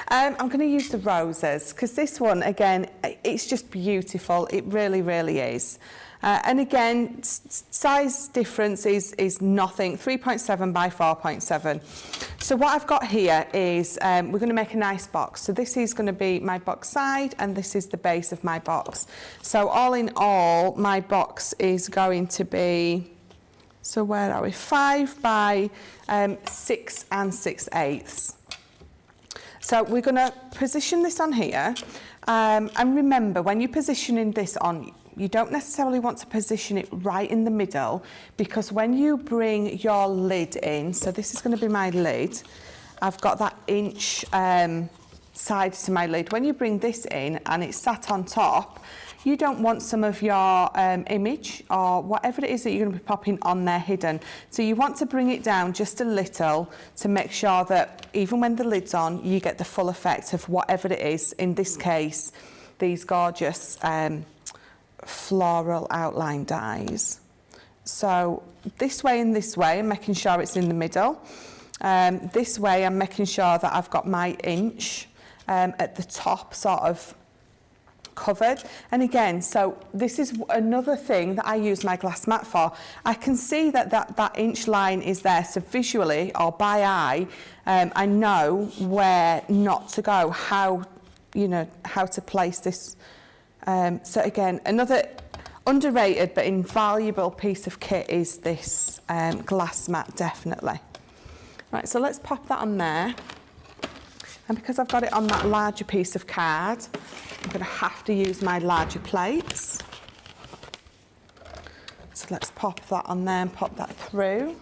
I'm going to use the roses because this one, again, it's just beautiful. It really, really is. And again, size difference is nothing, 3.7 by 4.7. So what I've got here is, we're going to make a nice box. So this is going to be my box side, and this is the base of my box. So all in all, my box is going to be, so where are we? 5 by 6 6/8. So we're going to position this on here. And remember, when you're positioning this on, you don't necessarily want to position it right in the middle, because when you bring your lid in, so this is going to be my lid, I've got that inch side to my lid. When you bring this in and it's sat on top, you don't want some of your image or whatever it is that you're going to be popping on there hidden. So you want to bring it down just a little to make sure that even when the lid's on, you get the full effect of whatever it is. In this case, these gorgeous floral outline dies. So this way and this way, I'm making sure it's in the middle. This way, I'm making sure that I've got my inch at the top sort of covered. And again, so this is another thing that I use my glass mat for. I can see that inch line is there, so visually or by eye, I know where not to go, how to place this. So again, another underrated but invaluable piece of kit is this glass mat, definitely. Right, so let's pop that on there. And because I've got it on that larger piece of card, I'm going to have to use my larger plates. So let's pop that on there and pop that through.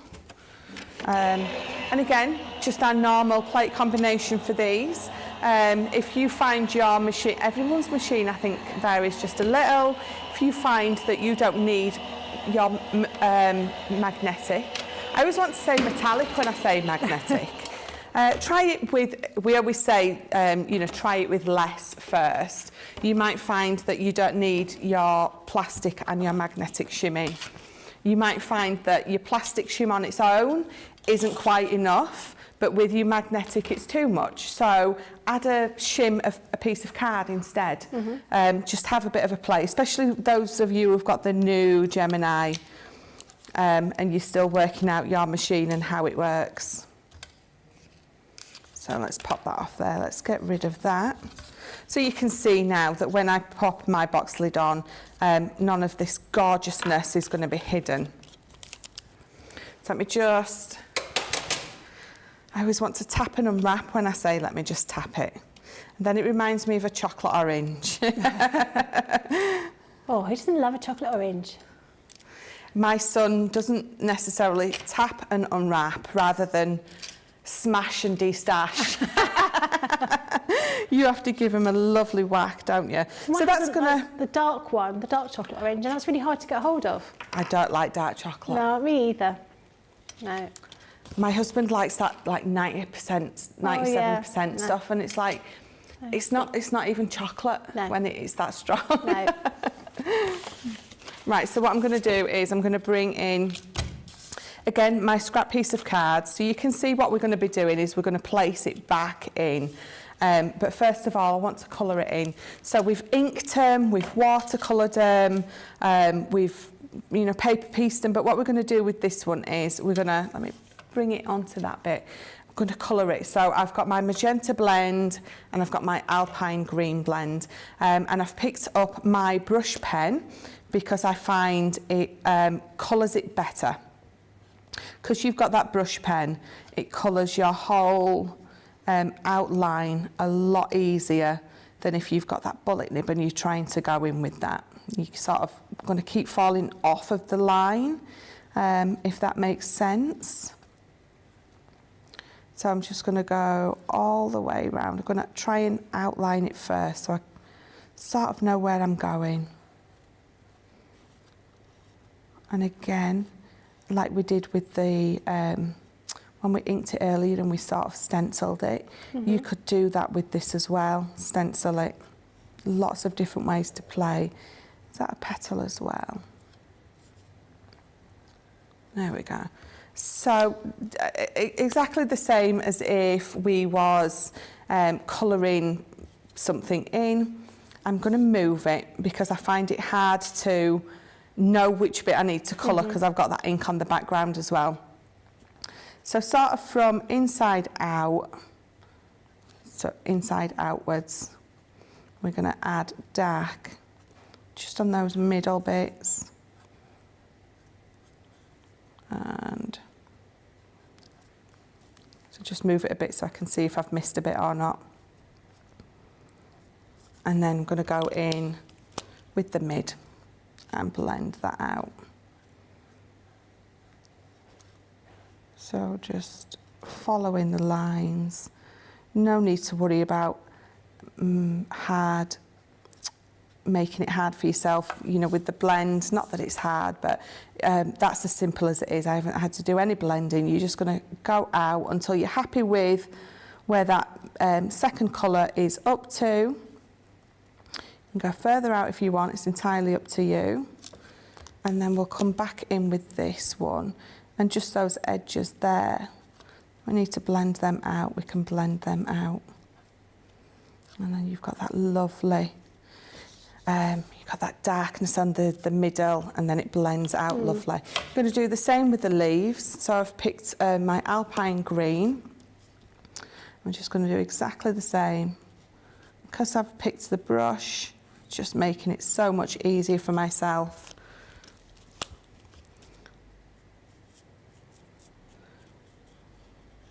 And again, just our normal plate combination for these. If you find your machine, everyone's machine I think varies just a little. If if you find that you don't need your magnetic, I always want to say metallic when I say magnetic. Try it with, we always say, try it with less first. You might find that you don't need your plastic and your magnetic shimmy. You might find that your plastic shim on its own isn't quite enough, but with your magnetic it's too much. So add a shim of a piece of card instead. Just have a bit of a play, especially those of you who've got the new Gemini and you're still working out your machine and how it works. So let's pop that off there. Let's get rid of that. So you can see now that when I pop my box lid on, none of this gorgeousness is going to be hidden. So let me just, I always want to tap and unwrap when I say let me just tap it. And then it reminds me of a chocolate orange. Oh, who doesn't love a chocolate orange? My son doesn't necessarily tap and unwrap rather than smash and de-stash. You have to give him a lovely whack, don't you? So that's the dark one, the dark chocolate orange, and that's really hard to get hold of. I don't like dark chocolate. No, me either. No. My husband likes that like 90%, 97% stuff, and it's like, it's not even chocolate when it is that strong. No. Right, so what I'm going to do is I'm going to bring in, again, my scrap piece of card. So you can see what we're going to be doing is we're going to place it back in. But first of all, I want to colour it in. So we've inked them, we've watercoloured them, we've, paper pieced them. But what we're going to do with this one is we're going to, let me bring it onto that bit. I'm going to colour it. So I've got my magenta blend and I've got my alpine green blend. And I've picked up my brush pen because I find it colours it better. Because you've got that brush pen, it colours your whole outline a lot easier than if you've got that bullet nib and you're trying to go in with that. You sort of going to keep falling off of the line, if that makes sense. So I'm just going to go all the way around. I'm going to try and outline it first so I sort of know where I'm going. And again, like we did with the when we inked it earlier and we sort of stenciled it, you could do that with this as well, stencil it. Lots of different ways to play. Is that a petal as well? There we go. So exactly the same as if we was colouring something in. I'm going to move it because I find it hard to know which bit I need to colour because I've got that ink on the background as well. So sort of from inside out, so inside outwards, we're going to add dark just on those middle bits. And so just move it a bit so I can see if I've missed a bit or not. And then I'm going to go in with the mid and blend that out. So just following the lines. No need to worry about making it hard for yourself, with the blend. Not that it's hard, but that's as simple as it is. I haven't had to do any blending. You're just going to go out until you're happy with where that second colour is up to. You can go further out if you want. It's entirely up to you. And then we'll come back in with this one. And just those edges there, we need to blend them out. We can blend them out. And then you've got that lovely, you've got that darkness on the middle, and then it blends out lovely. I'm going to do the same with the leaves. So I've picked my alpine green. I'm just going to do exactly the same. Because I've picked the brush, just making it so much easier for myself.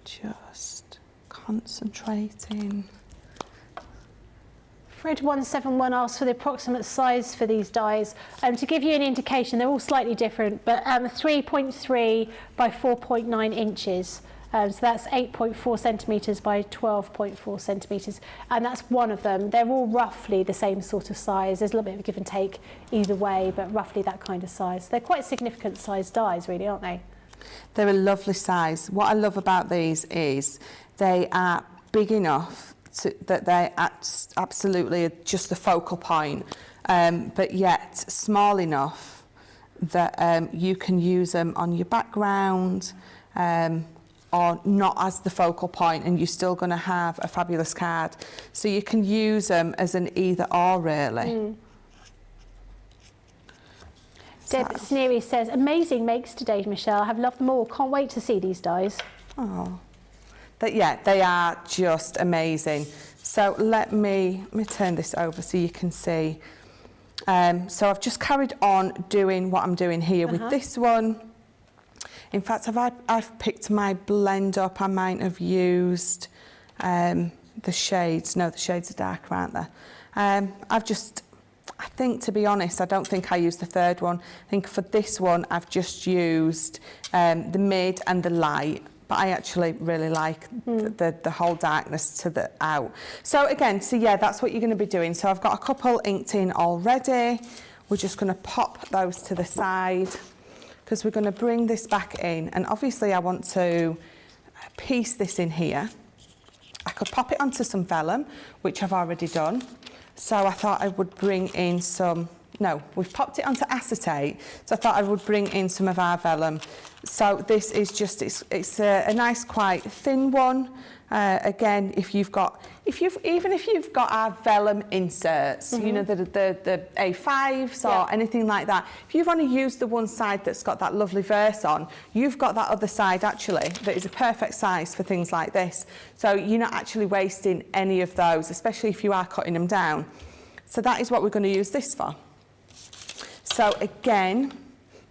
Just concentrating. Fred 171 asks for the approximate size for these dies. To give you an indication, they're all slightly different, but 3.3 by 4.9 inches So that's 8.4 centimetres by 12.4 centimetres, and that's one of them. They're all roughly the same sort of size. There's a little bit of a give and take either way, but roughly that kind of size. They're quite significant sized dies, really, aren't they? They're a lovely size. What I love about these is they are big enough that they're absolutely just the focal point, but yet small enough that you can use them on your background, or not as the focal point, and you're still going to have a fabulous card. So you can use them as an either or, really. Deb Sneary says, amazing makes today, Michelle. I've loved them all. Can't wait to see these dies. Oh, yeah, they are just amazing. So let me turn this over so you can see. So I've just carried on doing what I'm doing here with this one. In fact, I've picked my blend up. I might have used the shades. No, the shades are darker, aren't they? I think, to be honest, I don't think I used the third one. I think for this one, I've just used the mid and the light. But I actually really like the whole darkness to the out. So again, yeah, that's what you're going to be doing. So I've got a couple inked in already. We're just going to pop those to the side, because we're going to bring this back in, and obviously I want to piece this in here. I could pop it onto some vellum, which I've already done. So I thought I would bring in some, no, we've popped it onto acetate, so I thought I would bring in some of our vellum. So this is just, it's a nice quite thin one. Again, even if you've got our vellum inserts, you know, the A5s or anything like that, if you've only used the one side that's got that lovely verse on, you've got that other side actually that is a perfect size for things like this. So you're not actually wasting any of those, especially if you are cutting them down. So that is what we're going to use this for. So again,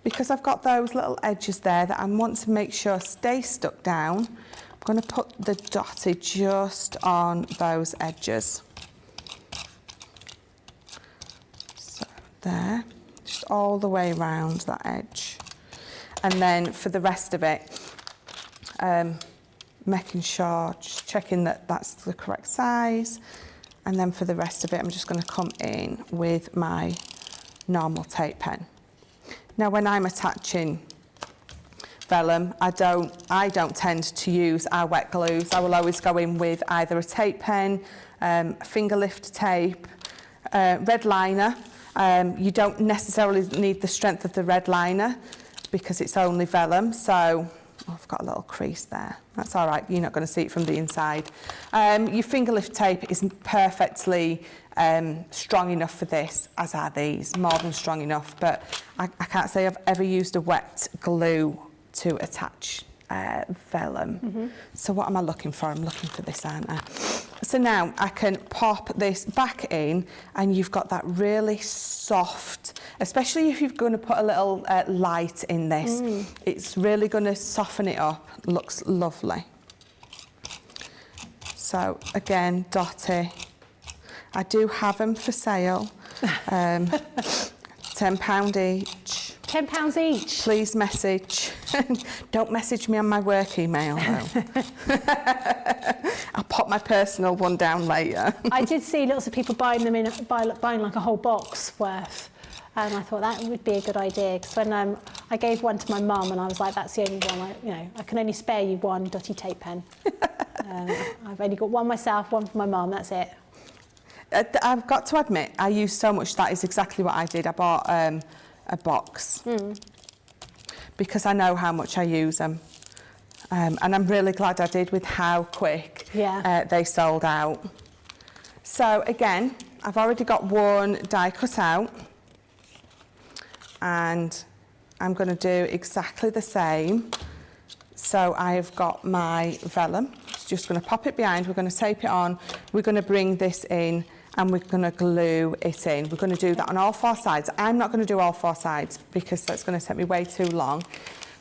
because I've got those little edges there that I want to make sure stay stuck down, I'm going to put the dotted just on those edges. So there, just all the way around that edge. And then for the rest of it, making sure, just checking that that's the correct size. And then for the rest of it, I'm just going to come in with my normal tape pen. Now, when I'm attaching vellum, I don't tend to use our wet glues. I will always go in with either a tape pen, finger lift tape, red liner. You don't necessarily need the strength of the red liner because it's only vellum. So I've got a little crease there. That's all right. You're not going to see it from the inside. Your finger lift tape is perfectly strong enough for this, as are these, more than strong enough. But I can't say I've ever used a wet glue to attach vellum. So what am I looking for? I'm looking for this, aren't I? So now I can pop this back in, and you've got that really soft, especially if you're going to put a little light in this, it's really going to soften it up. Looks lovely. So again, dotty. I do have them for sale. £10 each. £10 each? Please message. Don't message me on my work email, though. I'll pop my personal one down later. I did see lots of people buying them buying like a whole box worth. And I thought that would be a good idea, because when I gave one to my mum, and I was like, that's the only one, I can only spare you one dotty tape pen. I've only got one myself, one for my mum, that's it. I've got to admit, I use so much, that is exactly what I did. I bought a box because I know how much I use them. And I'm really glad I did with how quick they sold out. So again, I've already got one die cut out, and I'm going to do exactly the same. So I've got my vellum, just going to pop it behind, we're going to tape it on, we're going to bring this in, and we're going to glue it in. We're going to do that on all four sides. I'm not going to do all four sides because that's going to take me way too long.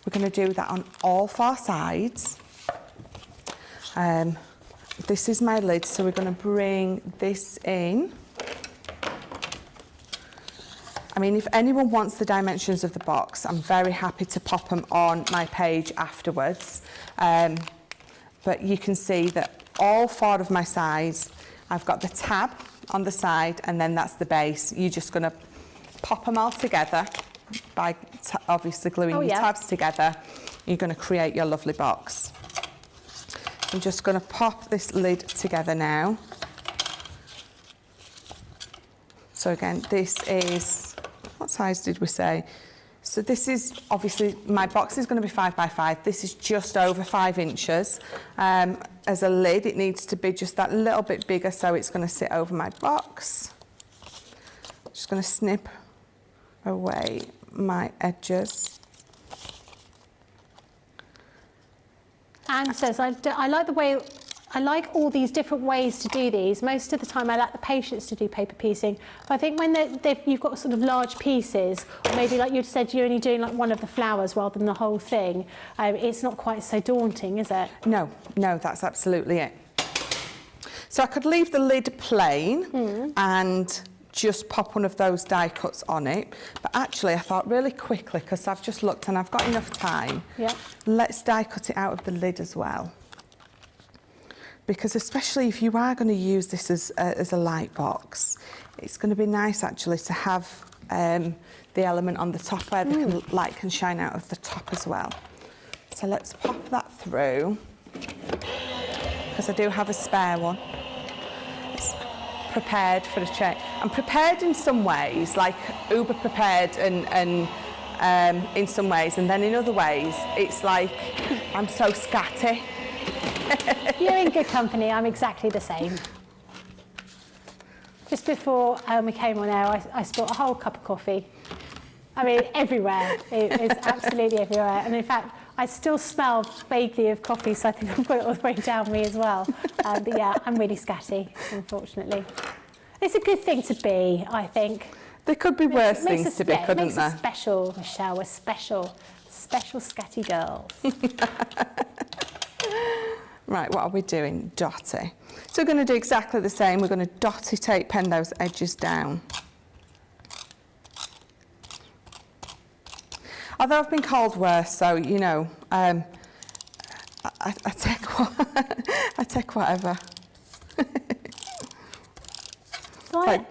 We're going to do that on all four sides. This is my lid, so we're going to bring this in. I mean, if anyone wants the dimensions of the box, I'm very happy to pop them on my page afterwards. but you can see that all 4 of my sides, I've got the tab on the side, and then that's the base. You're just going to pop them all together by obviously gluing your tabs together. You're going to create your lovely box. I'm just going to pop this lid together now. So again, this is, what size did we say? So this is, obviously, my box is going to be 5 by 5. This is just over 5 inches. As a lid, it needs to be just that little bit bigger, so it's going to sit over my box. Just going to snip away my edges. Anne says, I like the way, I like all these different ways to do these. Most of the time I like the patients to do paper piecing. But I think when you've got sort of large pieces, or maybe like you said, you're only doing like one of the flowers rather than the whole thing, it's not quite so daunting, is it? No, that's absolutely it. So I could leave the lid plain and just pop one of those die cuts on it. But actually I thought really quickly, because I've just looked and I've got enough time, let's die cut it out of the lid as well. Because especially if you are going to use this as a light box, it's going to be nice actually to have the element on the top where the light can shine out of the top as well. So let's pop that through, because I do have a spare one. It's prepared for the check. I'm prepared in some ways, like uber prepared and in some ways, and then in other ways it's like I'm so scatty. You're in good company. I'm exactly the same. Just before we came on air, I spilled a whole cup of coffee. I mean, everywhere. It's absolutely everywhere. And in fact, I still smell vaguely of coffee, so I think I've got it all the way down me as well. But yeah, I'm really scatty, unfortunately. It's a good thing to be, I think. There could be worse things to be, couldn't there? It makes us special, Michelle. We're special scatty girls. Right, what are we doing? Dotty. So we're going to do exactly the same. We're going to dotty tape pen those edges down. Although I've been called worse, so, you know, I take whatever. So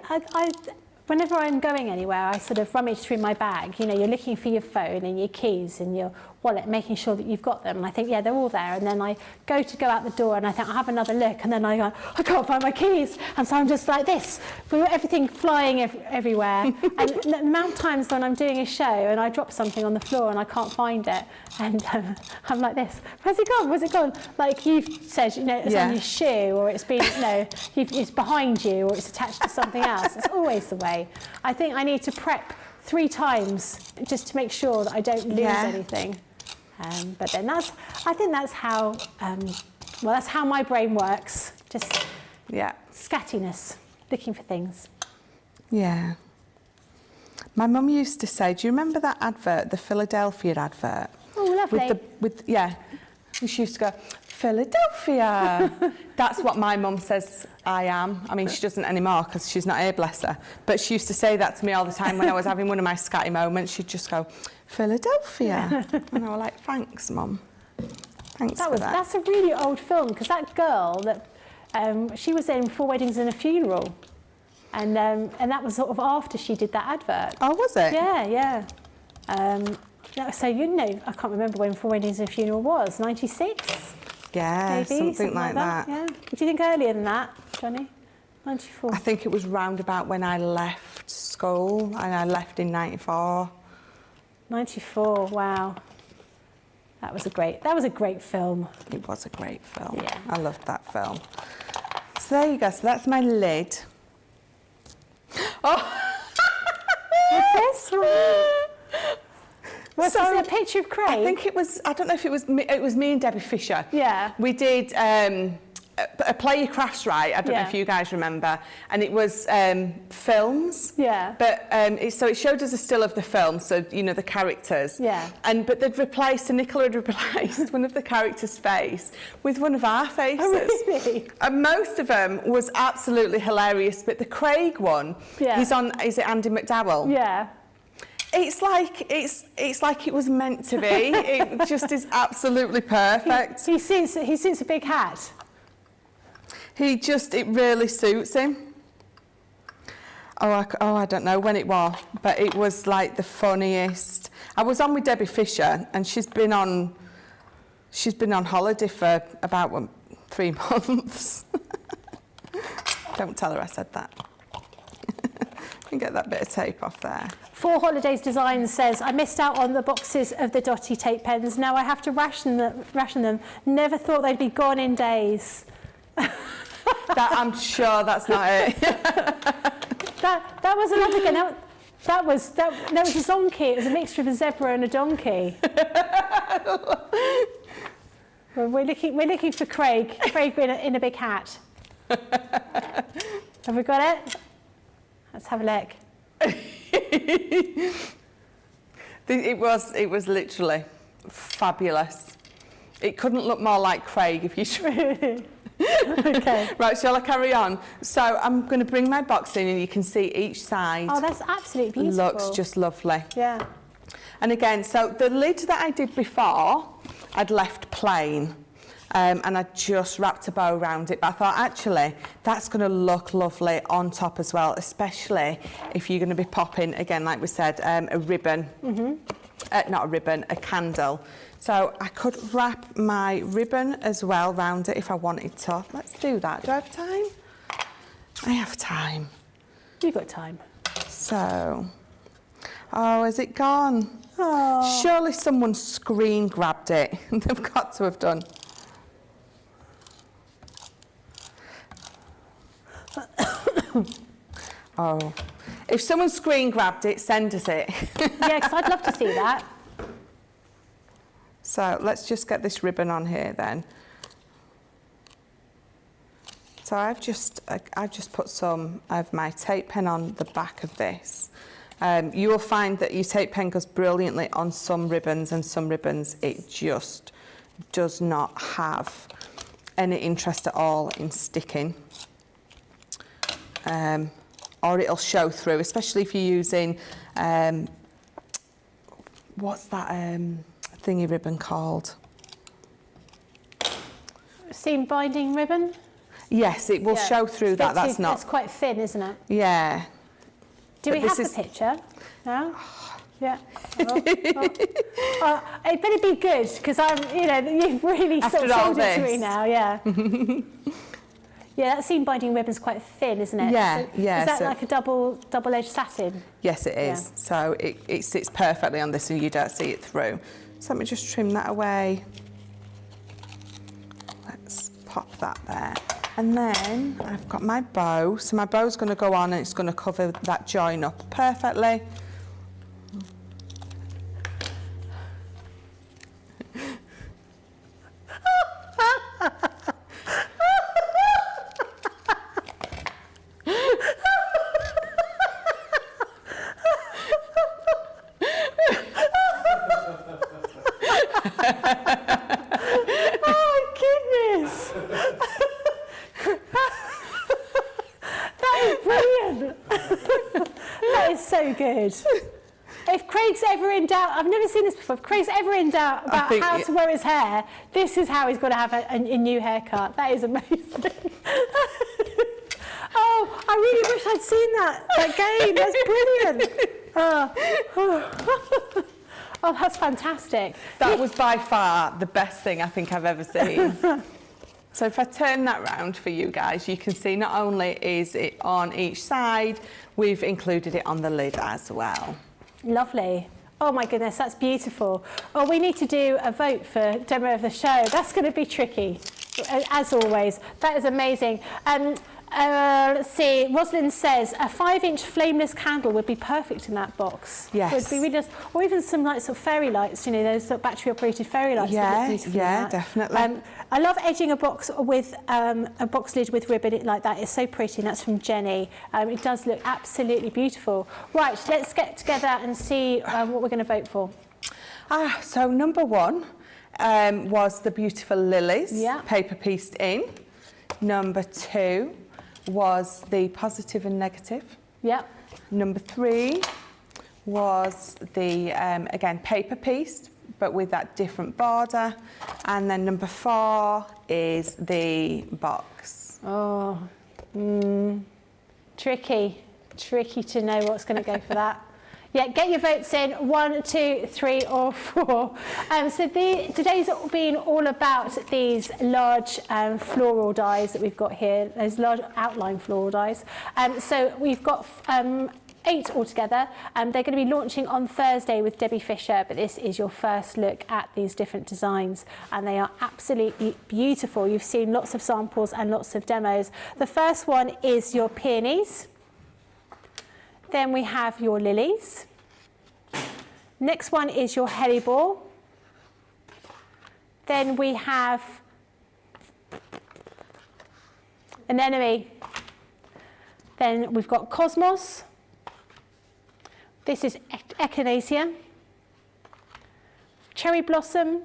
whenever I'm going anywhere, I sort of rummage through my bag. You know, you're looking for your phone and your keys and your wallet, making sure that you've got them. And I think, yeah, they're all there. And then I go out the door and I think I'll have another look. And then I go, I can't find my keys. And so I'm just like this, with everything flying everywhere. And the amount of times when I'm doing a show and I drop something on the floor and I can't find it. And I'm like this, where's it gone? Where's it gone? Like you've said, you know, it's on your shoe, or it's been, you know, it's behind you, or it's attached to something else. It's always the way. I think I need to prep 3 times just to make sure that I don't lose anything. But then I think that's how, that's how my brain works. Just scattiness, looking for things. Yeah. My mum used to say, do you remember that advert, the Philadelphia advert? Oh, lovely. She used to go, Philadelphia. That's what my mum says I am. I mean, she doesn't anymore because she's not here, bless her. But she used to say that to me all the time when I was having one of my scatty moments. She'd just go, Philadelphia. And I was like, thanks, Mum. Thanks for that. That's a really old film, because that girl, that she was in 4 Weddings and a Funeral. And that was sort of after she did that advert. Oh, was it? Yeah. So, you know, I can't remember when 4 Weddings and a Funeral was, 96? Yeah, maybe, something like that. Yeah. Do you think earlier than that, Johnny? 94? I think it was round about when I left school, and I left in 94. 94, wow. That was a great film. It was a great film. Yeah. I loved that film. So there you go. So that's my lid. Oh! What's this? What's this, a picture of Craig? I think it was, I don't know if it was me and Debbie Fisher. Yeah. We did a Play Your Crafts Right, I don't know if you guys remember, and it was films. Yeah. But so it showed us a still of the film, so, you know, the characters. Yeah. But they'd replaced, and Nicola had replaced one of the characters' face with one of our faces. Oh, really? And most of them was absolutely hilarious, but the Craig one, is it Andy McDowell? Yeah. It's like it was meant to be. It just is absolutely perfect. He suits a big hat. It really suits him. I don't know when it was, but it was like the funniest. I was on with Debbie Fisher, and she's been on holiday for about 3 months. Don't tell her I said that. You can get that bit of tape off there. 4 Holidays Designs says, I missed out on the boxes of the Dotty tape pens. Now I have to ration them. Never thought they'd be gone in days. I'm sure that's not it. that was another one. That was a zonkey. It was a mixture of a zebra and a donkey. Well, we're looking for Craig. Craig in a big hat. Have we got it? Let's have a look. It was literally fabulous. It couldn't look more like Craig if you should. Okay. Right, shall I carry on? So I'm going to bring my box in and you can see each side. Oh, that's absolutely beautiful. Looks just lovely. Yeah. And again, so the lid that I did before, I'd left plain. And I just wrapped a bow around it. But I thought, actually, that's going to look lovely on top as well, especially if you're going to be popping, again, like we said, a ribbon. Not a ribbon, a candle. So I could wrap my ribbon as well round it if I wanted to. Let's do that. Do I have time? I have time. You've got time. So, oh, has it gone? Oh. Surely someone screen grabbed it. They've got to have done. Oh, if someone screen grabbed it, send us it. Yeah, because I'd love to see that. So let's just get this ribbon on here then. So I've just put some of my tape pen on the back of this. You will find that your tape pen goes brilliantly on some ribbons, and some ribbons it just does not have any interest at all in sticking. Or it'll show through, especially if you're using, what's that thingy ribbon called? Seam binding ribbon? Yes, it will show through that. That's not. It's quite thin, isn't it? Yeah. Do we have the picture? No? Yeah. It better be good, because you've really sort of sold it to me now. Yeah. Yeah, that seam binding ribbon's quite thin, isn't it? Yeah, so, yeah. Is that like a double-edged satin? Yes, it is. Yeah. So it sits perfectly on this and you don't see it through. So let me just trim that away. Let's pop that there. And then I've got my bow. So my bow's going to go on and it's going to cover that join up perfectly. Good. If Craig's ever in doubt, I've never seen this before, if Craig's ever in doubt about how to wear his hair, this is how he's got to have a new haircut. That is amazing. Oh, I really wish I'd seen that game. That's brilliant. Oh, that's fantastic. That was by far the best thing I think I've ever seen. So if I turn that round for you guys, you can see not only is it on each side, we've included it on the lid as well. Lovely. Oh my goodness, that's beautiful. Oh, we need to do a vote for demo of the show. That's going to be tricky, as always. That is amazing. Let's see, Rosalind says a 5-inch flameless candle would be perfect in that box. Yes. Would be really nice. Or even some like sort of fairy lights, those sort of battery operated fairy lights. Yeah, definitely. I love edging a box with a box lid with ribbon like that. It's so pretty, and that's from Jenny. It does look absolutely beautiful. Right, let's get together and see what we're going to vote for. So number 1 was the beautiful lilies, paper pieced in. Number 2 was the positive and negative. Yep. Number 3 was the, again, paper piece, but with that different border. And then number 4 is the box. Oh, tricky to know what's going to go for that. Yeah, get your votes in, 1, 2, 3 or 4. So today's been all about these large floral dies that we've got here, those large outline floral dies. So we've got 8 altogether. They're going to be launching on Thursday with Debbie Fisher, but this is your first look at these different designs, and they are absolutely beautiful. You've seen lots of samples and lots of demos. The first one is your peonies. Then we have your lilies. Next one is your hellebore. Then we have anemone. Then we've got cosmos. This is echinacea, cherry blossom,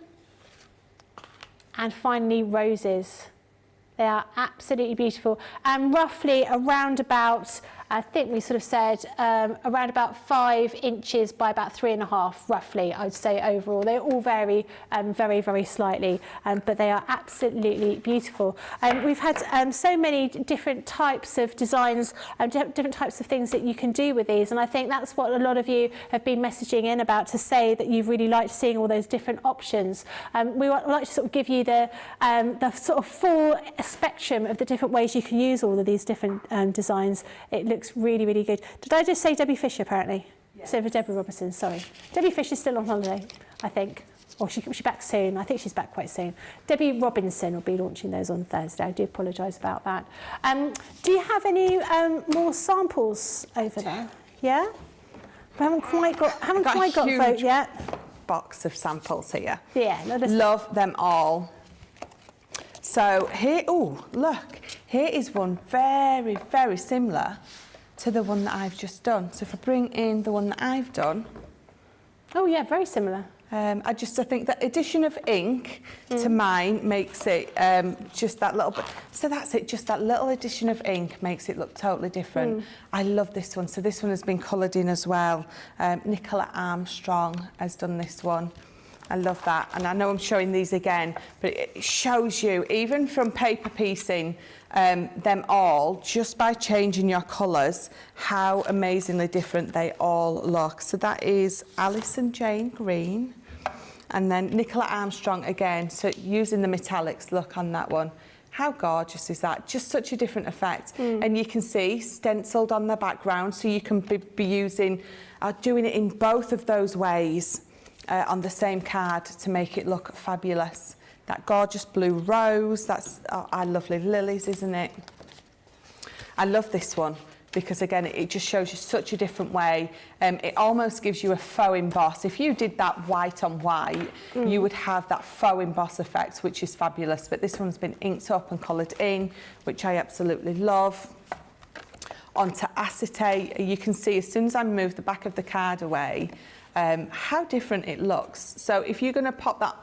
and finally roses. They are absolutely beautiful, and roughly around about, I think we sort of said around about 5 inches by about 3.5, roughly, I would say overall. They all vary very, very slightly, but they are absolutely beautiful. We've had so many different types of designs, different types of things that you can do with these, and I think that's what a lot of you have been messaging in about, to say that you've really liked seeing all those different options. We would like to sort of give you the sort of full spectrum of the different ways you can use all of these different designs. It looks really, really good. Did I just say Debbie Fisher, apparently? Yeah. So for Deborah Robertson, sorry. Debbie Fisher's still on holiday, I think. Or she's back soon. I think she's back quite soon. Debbie Robinson will be launching those on Thursday. I do apologise about that. Do you have any more samples over there? Yeah? We haven't quite got a vote yet. Box of samples here. Yeah. Love them all. So here, oh, look, here is one very, very similar to the one that I've just done. So if I bring in the one that I've done. Oh yeah, very similar. I think that addition of ink to mine makes it just that little bit. So that's it, just that little addition of ink makes it look totally different. I love this one. So this one has been coloured in as well. Nicola Armstrong has done this one. I love that, and I know I'm showing these again, but it shows you, even from paper piecing them all, just by changing your colours, how amazingly different they all look. So that is Alison Jane Green, and then Nicola Armstrong again, so using the metallics look on that one. How gorgeous is that? Just such a different effect. And you can see stenciled on the background, so you can be using, doing it in both of those ways. On the same card to make it look fabulous. That gorgeous blue rose, that's our lovely lilies, isn't it? I love this one because again it just shows you such a different way. It almost gives you a faux emboss. If you did that white on white, you would have that faux emboss effect, which is fabulous. But this one's been inked up and coloured in, which I absolutely love. Onto acetate, you can see as soon as I move the back of the card away, how different it looks. So if you're going to pop that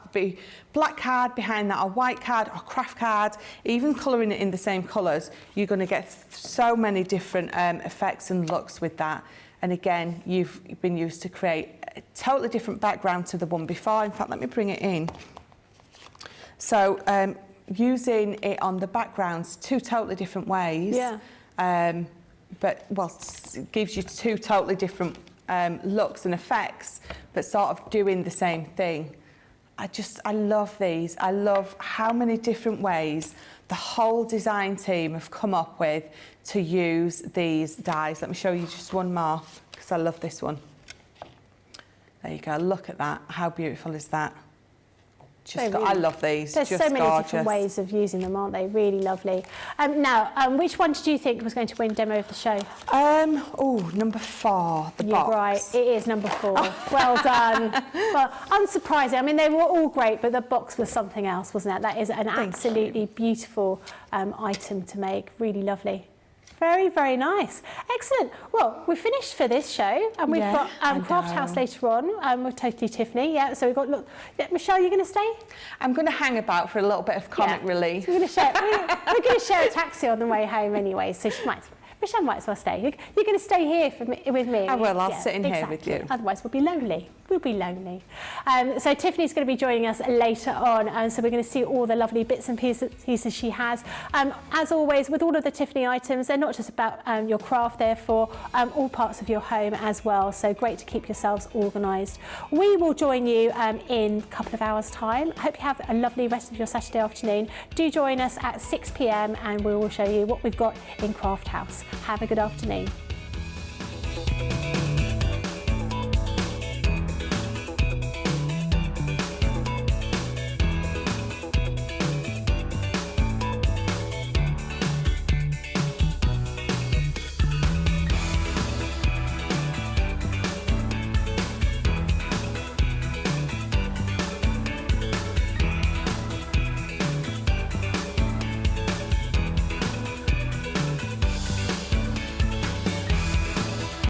black card behind that, or white card or craft card, even colouring it in the same colours, you're going to get so many different effects and looks with that. And again, you've been used to create a totally different background to the one before. In fact, let me bring it in. So using it on the backgrounds 2 totally different ways. Yeah. But well, it gives you 2 totally different looks and effects, but sort of doing the same thing. I love these. I love how many different ways the whole design team have come up with to use these dies. Let me show you just one more, because I love this one. There you go, look at that. How beautiful is that? I love these. There's just so many gorgeous. different ways of using them, aren't they? Really lovely. Now, which one did you think was going to win Demo of the Show? Number 4, the You're box. right, it is number 4. Well done. Well, unsurprising. I mean, they were all great, but the box was something else, wasn't it? That is an absolutely beautiful item to make. Really lovely. Very, very nice. Excellent. Well, we're finished for this show, and we've got Craft House later on with Totally Tiffany. Yeah, so we've got, look, Michelle, you going to stay? I'm going to hang about for a little bit of comic relief. So we're going to share a taxi on the way home anyway, so she might. Michelle might as well stay. You're going to stay here with me. I will. I'll sit in here with you. Otherwise, we'll be lonely. We'll be lonely. So Tiffany's going to be joining us later on, so we're going to see all the lovely bits and pieces she has. As always, with all of the Tiffany items, they're not just about your craft, they're for all parts of your home as well. So great to keep yourselves organised. We will join you in a couple of hours' time. I hope you have a lovely rest of your Saturday afternoon. Do join us at 6 p.m. and we will show you what we've got in Craft House. Have a good afternoon.